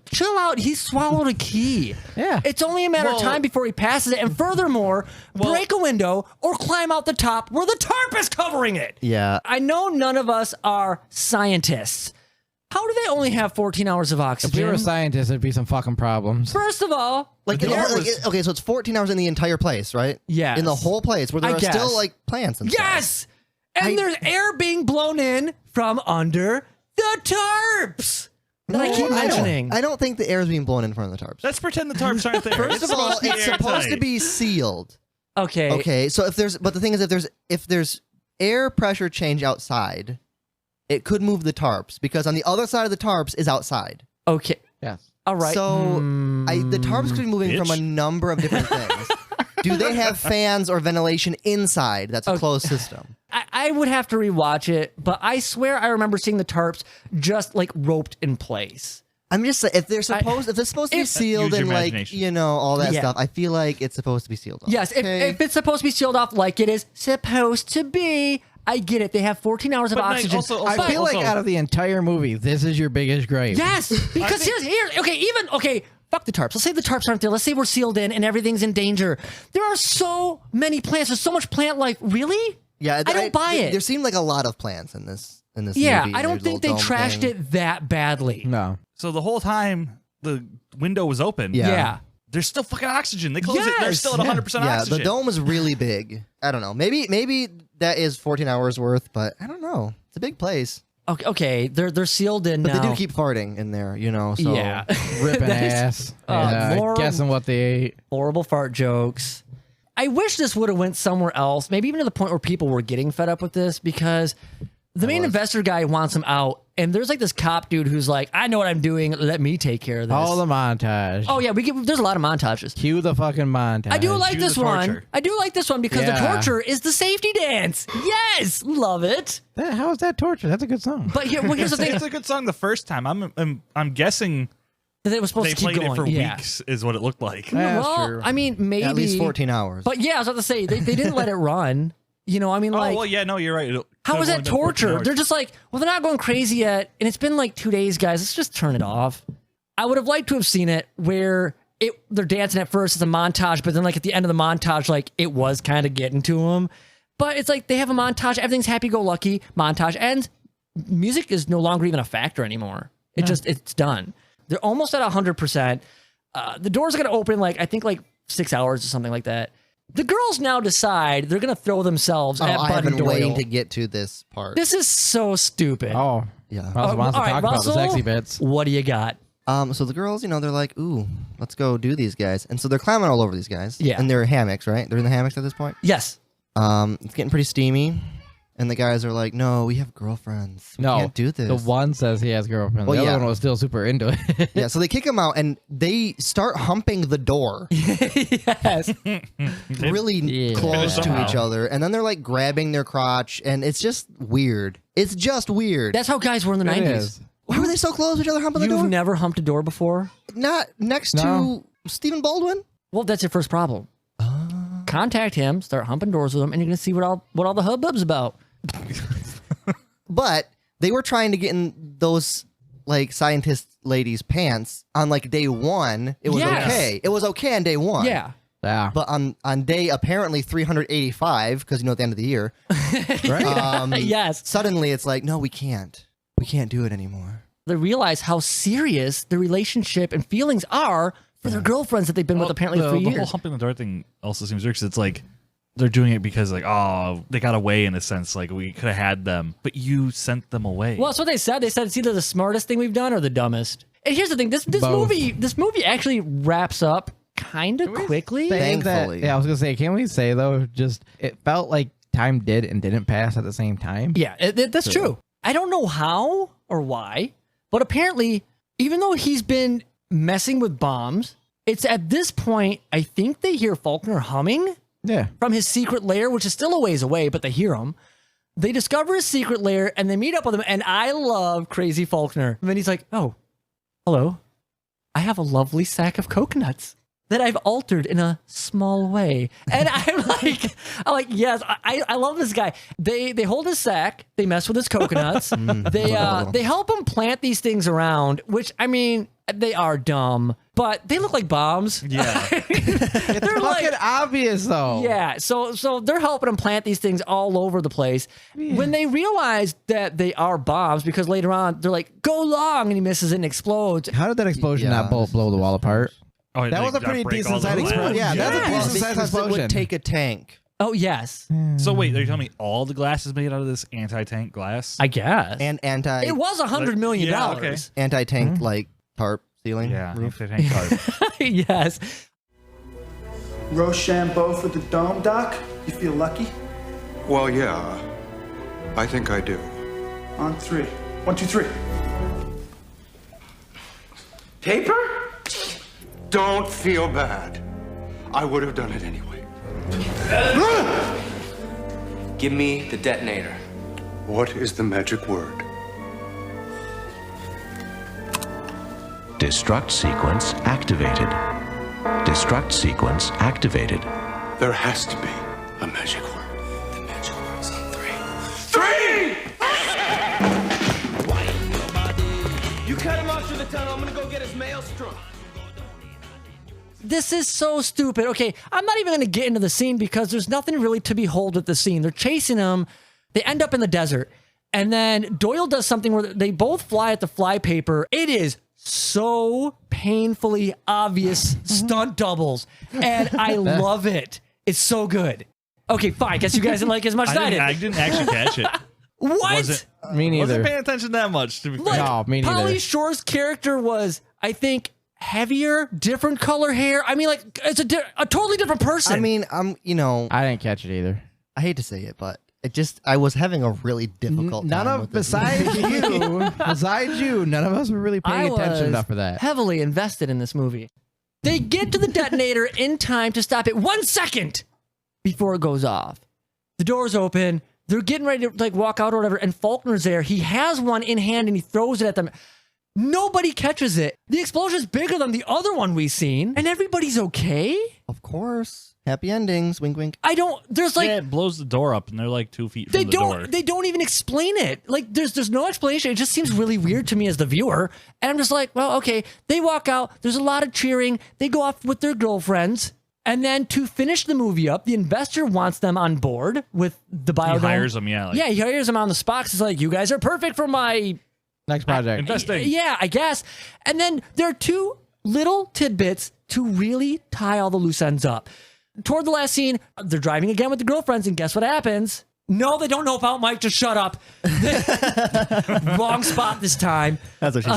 Chill out. He swallowed a key. Yeah. It's only a matter of time before he passes it. And furthermore, break a window or climb out the top where the tarp is covering it. Yeah. I know none of us are scientists. How do they only have 14 hours of oxygen? If we were scientists, there'd be some fucking problems. First of all, okay, so it's 14 hours in the entire place, right? Yes. In the whole place where there are still like plants and stuff. Yes. And there's air being blown in from under the tarps. That I keep mentioning. I don't think the air is being blown in front of the tarps. Let's pretend the tarps aren't there. First of all, it's supposed to be sealed. Okay. Okay. So but the thing is, if there's air pressure change outside, it could move the tarps because on the other side of the tarps is outside. Okay. Yes. All right. So the tarps could be moving from a number of different things. Do they have fans or ventilation inside? That's a closed system. I would have to rewatch it, but I swear I remember seeing the tarps just like roped in place. I'm just saying, if they're supposed to be sealed and like, all that stuff, I feel like it's supposed to be sealed off. Yes, if it's supposed to be sealed off like it is supposed to be, I get it. They have 14 hours of oxygen. I feel like out of the entire movie, this is your biggest gripe. Yes, because here's fuck the tarps. Let's say the tarps aren't there. Let's say we're sealed in and everything's in danger. There are so many plants. There's so much plant life. Really? Yeah, I don't buy it. There seemed like a lot of plants in this yeah, movie. I don't think they trashed it that badly. No. So the whole time the window was open. Yeah. There's still fucking oxygen. They closed it. They're still at 100% oxygen. Yeah, the dome was really big. I don't know. Maybe that is 14 hours worth, but I don't know. It's a big place. Okay, they're sealed in but now. They do keep farting in there, So yeah, ripping ass. Guessing what they ate. Horrible fart jokes. I wish this would have went somewhere else. Maybe even to the point where people were getting fed up with this because the main investor guy wants him out, and there's like this cop dude who's like, "I know what I'm doing. Let me take care of this." Oh, the montage. Oh yeah, there's a lot of montages. Cue the fucking montage. I do like this one. I do like this one because the torture is the safety dance. Yes, love it. How is that torture? That's a good song. But here's the thing. It's a good song the first time. I'm guessing that it was supposed they to keep played going it for weeks is what it looked like. Well, true. I mean, maybe at least 14 hours. But yeah, I was about to say they didn't let it run. I mean, like, well, yeah, no, you're right. How was that torture? They're just like, well, they're not going crazy yet, and it's been like 2 days, guys. Let's just turn it off. I would have liked to have seen it where they're dancing at first, it's a montage, but then like at the end of the montage, like it was kind of getting to them. But it's like they have a montage, everything's happy-go-lucky. Montage ends, music is no longer even a factor anymore. It's done. They're almost at 100%. The doors are going to open I think 6 hours or something like that. The girls now decide they're going to throw themselves at Bud and Doyle. I've been waiting to get to this part. This is so stupid. Oh, yeah. Russell wants to talk about the sexy bits. What do you got? So the girls, they're like, ooh, let's go do these guys. And so they're climbing all over these guys. Yeah. And they're hammocks, right? They're in the hammocks at this point? Yes. It's getting pretty steamy. And the guys are like, no, we have girlfriends. We can't do this. The one says he has girlfriend. Well, The yeah. other one was still super into it. Yeah, so they kick him out and they start humping the door. Yes. Really close to each other. And then they're like grabbing their crotch and it's just weird. It's just weird. That's how guys were in the 90s. Why were they so close to each other humping the door? You've never humped a door before? Not next to Stephen Baldwin? Well, that's your first problem. Contact him, start humping doors with him, and you're going to see what all the hubbub's about. But they were trying to get in those like scientist ladies' pants on like day one. It was okay. It was okay on day one. Yeah. Yeah. But on day apparently 385, because at the end of the year, yes. Suddenly it's like, no, we can't. We can't do it anymore. They realize how serious the relationship and feelings are for their girlfriends that they've been with apparently 3 years. The whole humping the door thing also seems weird because it's like they're doing it because like, oh, they got away in a sense. Like we could have had them, but you sent them away. Well, that's what they said. They said it's either the smartest thing we've done or the dumbest. And here's the thing: this movie actually wraps up kind of quickly. Thankfully. I was gonna say, can we say though, just it felt like time did and didn't pass at the same time. Yeah, that's true. I don't know how or why, but apparently, even though he's been messing with bombs, it's at this point I think they hear Faulkner humming. Yeah. From his secret lair, which is still a ways away, but they hear him. They discover his secret lair and they meet up with him. And I love Crazy Faulkner. And then he's like, oh, hello. I have a lovely sack of coconuts that I've altered in a small way. And I'm like, yes, I love this guy. They hold his sack. They mess with his coconuts. They help him plant these things around, which, I mean, they are dumb, but they look like bombs. Yeah. It's fucking obvious though. Yeah, so they're helping him plant these things all over the place. Yeah. When they realize that they are bombs, because later on they're like, go long, and he misses it and explodes. How did that explosion not blow the wall apart? Oh, that was a pretty decent sized explosion. Yeah, that's a decent sized explosion. It would take a tank. Oh, yes. So wait, are you telling me all the glass is made out of this anti-tank glass? I guess. And It was $100 million. Yeah, okay. Anti-tank like tarp ceiling. Yeah, roof. anti-tank tarp. Yes. Rochambeau for the dome, Doc? You feel lucky? Well, yeah. I think I do. On three. 1, 2, 3. Paper? Don't feel bad. I would have done it anyway. Give me the detonator. What is the magic word? Destruct sequence activated. Destruct sequence activated. There has to be a magic word. The magic word is on 3. 3! You cut him off to the tunnel. I'm gonna go get his maelstrom. This is so stupid. Okay, I'm not even going to get into the scene because there's nothing really to behold with the scene. They're chasing him. They end up in the desert. And then Doyle does something where they both fly at the flypaper. It is so painfully obvious stunt doubles. And I love it. It's so good. Okay, fine. Guess you guys didn't like it as much as I did. I didn't actually catch it. What? Me neither. Wasn't paying attention that much, to be fair. No, me neither. Pauly Shore's character was, I think, heavier, different color hair. I mean, like, it's a totally different person. I mean, I didn't catch it either. I hate to say it, but I was having a really difficult time with this besides you, none of us were really paying attention enough for that. Heavily invested in this movie. They get to the detonator in time to stop it 1 second before it goes off. The door's open. They're getting ready to like walk out or whatever, and Faulkner's there. He has one in hand and he throws it at them. Nobody catches it. The explosion's bigger than the other one we've seen, and everybody's okay? Of course. Happy endings. Wink, wink. There's like... Yeah, it blows the door up, and they're like 2 feet from the door. They don't even explain it. Like, there's no explanation. It just seems really weird to me as the viewer. And I'm just like, well, okay. They walk out. There's a lot of cheering. They go off with their girlfriends. And then to finish the movie up, the investor wants them on board with the biodome. He hires them, yeah. Yeah, he hires them on the spot. It's like, you guys are perfect for my... Next project. Investing. Yeah, I guess. And then there are 2 little tidbits to really tie all the loose ends up. Toward the last scene, they're driving again with the girlfriends, and guess what happens? No, they don't know about Mike. Just shut up. Wrong spot this time. That's what she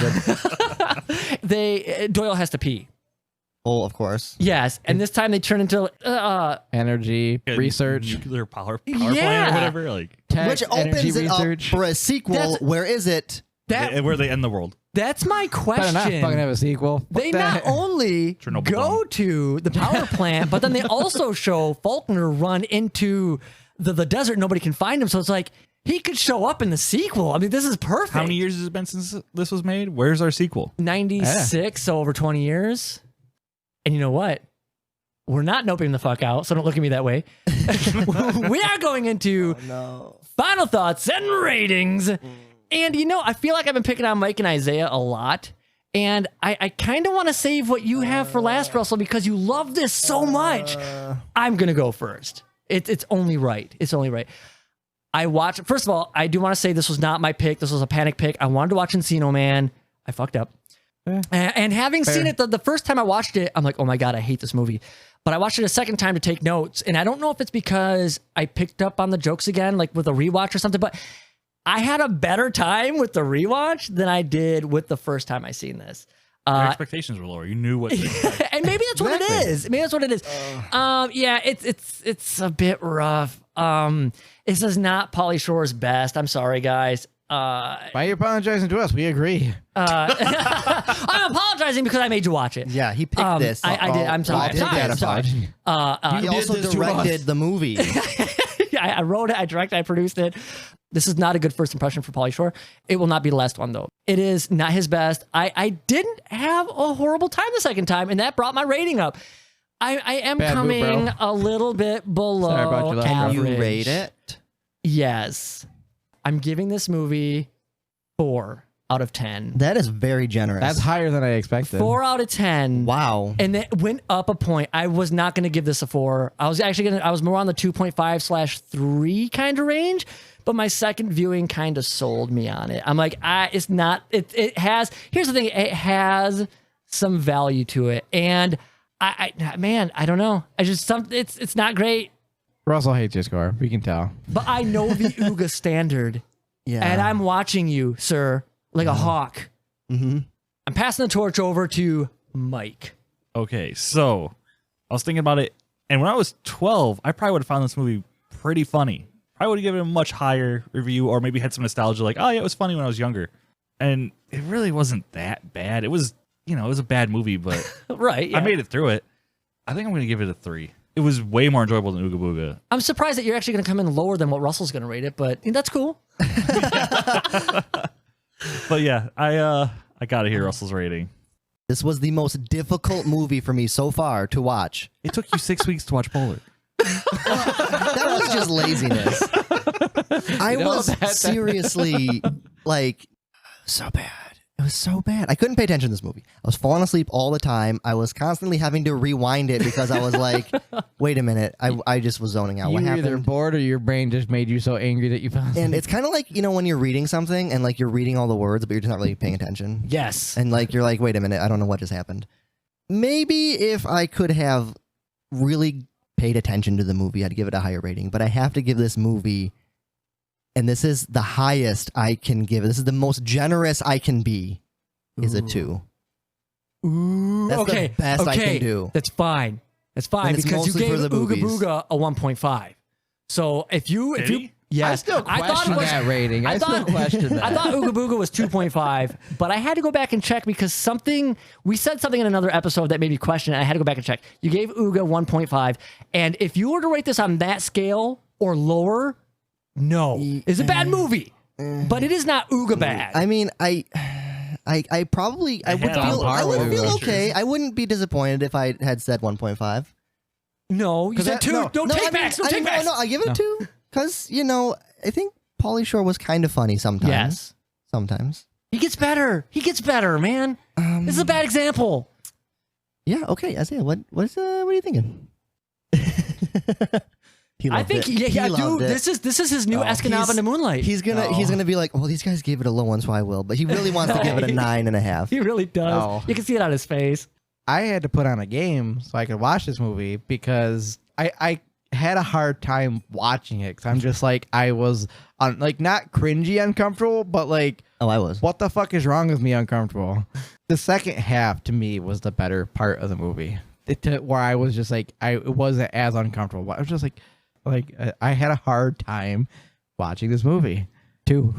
said. Doyle has to pee. Oh, of course. Yes, and this time they turn into energy research, nuclear power plant or whatever. Like tech, which energy opens it up research. for a sequel. Where is it? Where they end the world. That's my question. Better not fucking have a sequel. They not only go to the power plant, but then they also show Faulkner run into the desert. Nobody can find him. So it's like, he could show up in the sequel. I mean, this is perfect. How many years has it been since this was made? Where's our sequel? 96, so over 20 years. And you know what? We're not noping the fuck out, so don't look at me that way. We are going into final thoughts and ratings. And you know, I feel like I've been picking on Mike and Isaiah a lot. And I kind of want to save what you have for last, Russell, because you love this so much. I'm going to go first. It's only right. It's only right. I watched, first of all, I do want to say this was not my pick. This was a panic pick. I wanted to watch Encino Man. I fucked up. And having seen it the first time I watched it, I'm like, oh my God, I hate this movie. But I watched it a second time to take notes. And I don't know if it's because I picked up on the jokes again, like with a rewatch or something, but I had a better time with the rewatch than I did with the first time I seen this. Your expectations were lower. You knew what to expect. And maybe that's what it is. Maybe that's what it is. Yeah, it's a bit rough. This is not Pauly Shore's best. I'm sorry, guys. Why are you apologizing to us? We agree. I'm apologizing because I made you watch it. Yeah, he picked this. I did. I'm sorry. I'm sorry. He also directed the movie. I wrote it. I directed. I produced it. This is not a good first impression for Pauly Shore. It will not be the last one, though. It is not his best. I didn't have a horrible time the second time, and that brought my rating up. I am coming a little bit below average. Can you rate it? Yes. I'm giving this movie 4 out of 10. That is very generous. That's higher than I expected. 4 out of 10. Wow. And it went up a point. I was not going to give this a 4. I was more on the 2.5/3 kind of range, but my second viewing kind of sold me on it. I'm like, it's not, it has, here's the thing, it has some value to it. And man, I don't know. It's not great. Russell hates your score. We can tell. But I know the Ooga standard. Yeah. And I'm watching you, sir, like a hawk. Mm-hmm. I'm passing the torch over to Mike. Okay, so I was thinking about it, and when I was 12, I probably would have found this movie pretty funny. I would have given it a much higher review, or maybe had some nostalgia, like, oh yeah, it was funny when I was younger. And it really wasn't that bad. It was, it was a bad movie, but right, yeah. I made it through it. I think I'm going to give it a 3. It was way more enjoyable than Ooga Booga. I'm surprised that you're actually going to come in lower than what Russell's going to rate it, but that's cool. But yeah, I got to hear Russell's rating. This was the most difficult movie for me so far to watch. It took you 6 weeks to watch Polar. That was just laziness. I was seriously like so bad. It was so bad. I couldn't pay attention to this movie. I was falling asleep all the time. I was constantly having to rewind it because I was like, wait a minute. I just was zoning out. You what were happened? either bored or your brain just made you so angry that you fell asleep. And it's kind of like, when you're reading something and like you're reading all the words, but you're just not really paying attention. Yes. And like, you're like, wait a minute. I don't know what just happened. Maybe if I could have really paid attention to the movie, I'd give it a higher rating. But I have to give this movie, and this is the highest I can give it. This is the most generous I can be, is a 2. Ooh, That's the best I can do. That's fine. That's fine And it's because you mostly gave for the Ooga movies. Booga a 1.5. So if you yes, I still question that rating. I still question that. I thought Ooga Booga was 2.5, but I had to go back and check because we said something in another episode that made me question it. I had to go back and check. You gave Ooga 1.5, and if you were to rate this on that scale or lower, no, it's a bad movie. But it is not Ooga bad. I mean, I would feel okay. I wouldn't be disappointed if I had said 1.5. No, you said 2. Don't take backs. Don't take backs. No, I give it 2 because I think Pauly Shore was kind of funny sometimes. Yes, sometimes he gets better. He gets better, man. This is a bad example. Yeah. Okay, Isaiah. What are you thinking? I think dude. This is his new Eskanavan to Moonlight. He's gonna be like, well, these guys gave it a low one, so I will. But he really wants to give it a 9.5. He really does. Oh. You can see it on his face. I had to put on a game so I could watch this movie because I had a hard time watching it because I'm just like, I was not cringy uncomfortable, but like, I was. What the fuck is wrong with me uncomfortable? The second half to me was the better part of the movie. Where I was just like, it wasn't as uncomfortable. I was just like I had a hard time watching this movie. 2.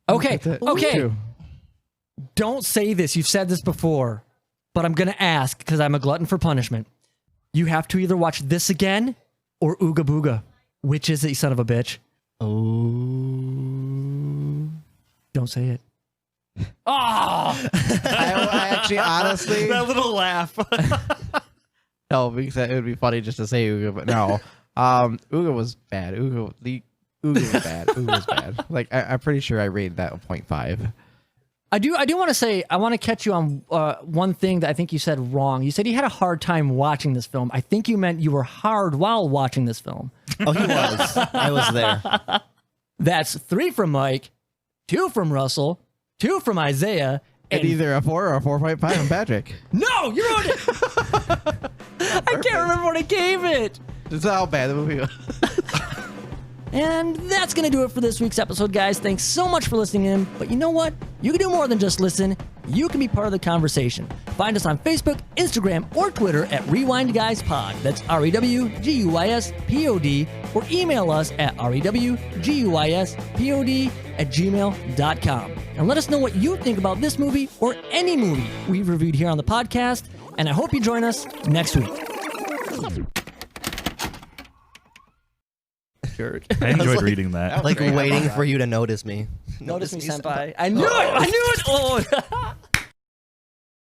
Okay. That's it. Okay. 2. Don't say this. You've said this before, but I'm going to ask because I'm a glutton for punishment. You have to either watch this again or Ooga Booga. Which is it, you son of a bitch? Oh. Don't say it. Oh! I actually, honestly, that little laugh. no, because it would be funny just to say Ooga, but no. Ooga was bad. Ooga was bad. Ooga was bad. Like I'm pretty sure I rated that a 0.5. I do want to say, I want to catch you on one thing that I think you said wrong. You said you had a hard time watching this film. I think you meant you were hard while watching this film. Oh, he was. I was there. That's 3 from Mike, 2 from Russell, 2 from Isiah, And either a 4 or a 4.5 from Patrick. No, you wrote it. I can't remember what I gave it. That's how bad the movie was. And that's going to do it for this week's episode, guys. Thanks so much for listening in. But you know what? You can do more than just listen. You can be part of the conversation. Find us on Facebook, Instagram, or Twitter at Rewind Guys Pod. That's REWGUYSPOD. Or email us at REWGUYSPOD@gmail.com. And let us know what you think about this movie or any movie we've reviewed here on the podcast. And I hope you join us next week. I enjoyed reading that. Like waiting for you to notice me. Notice me, senpai. I knew it! I knew it! Oh.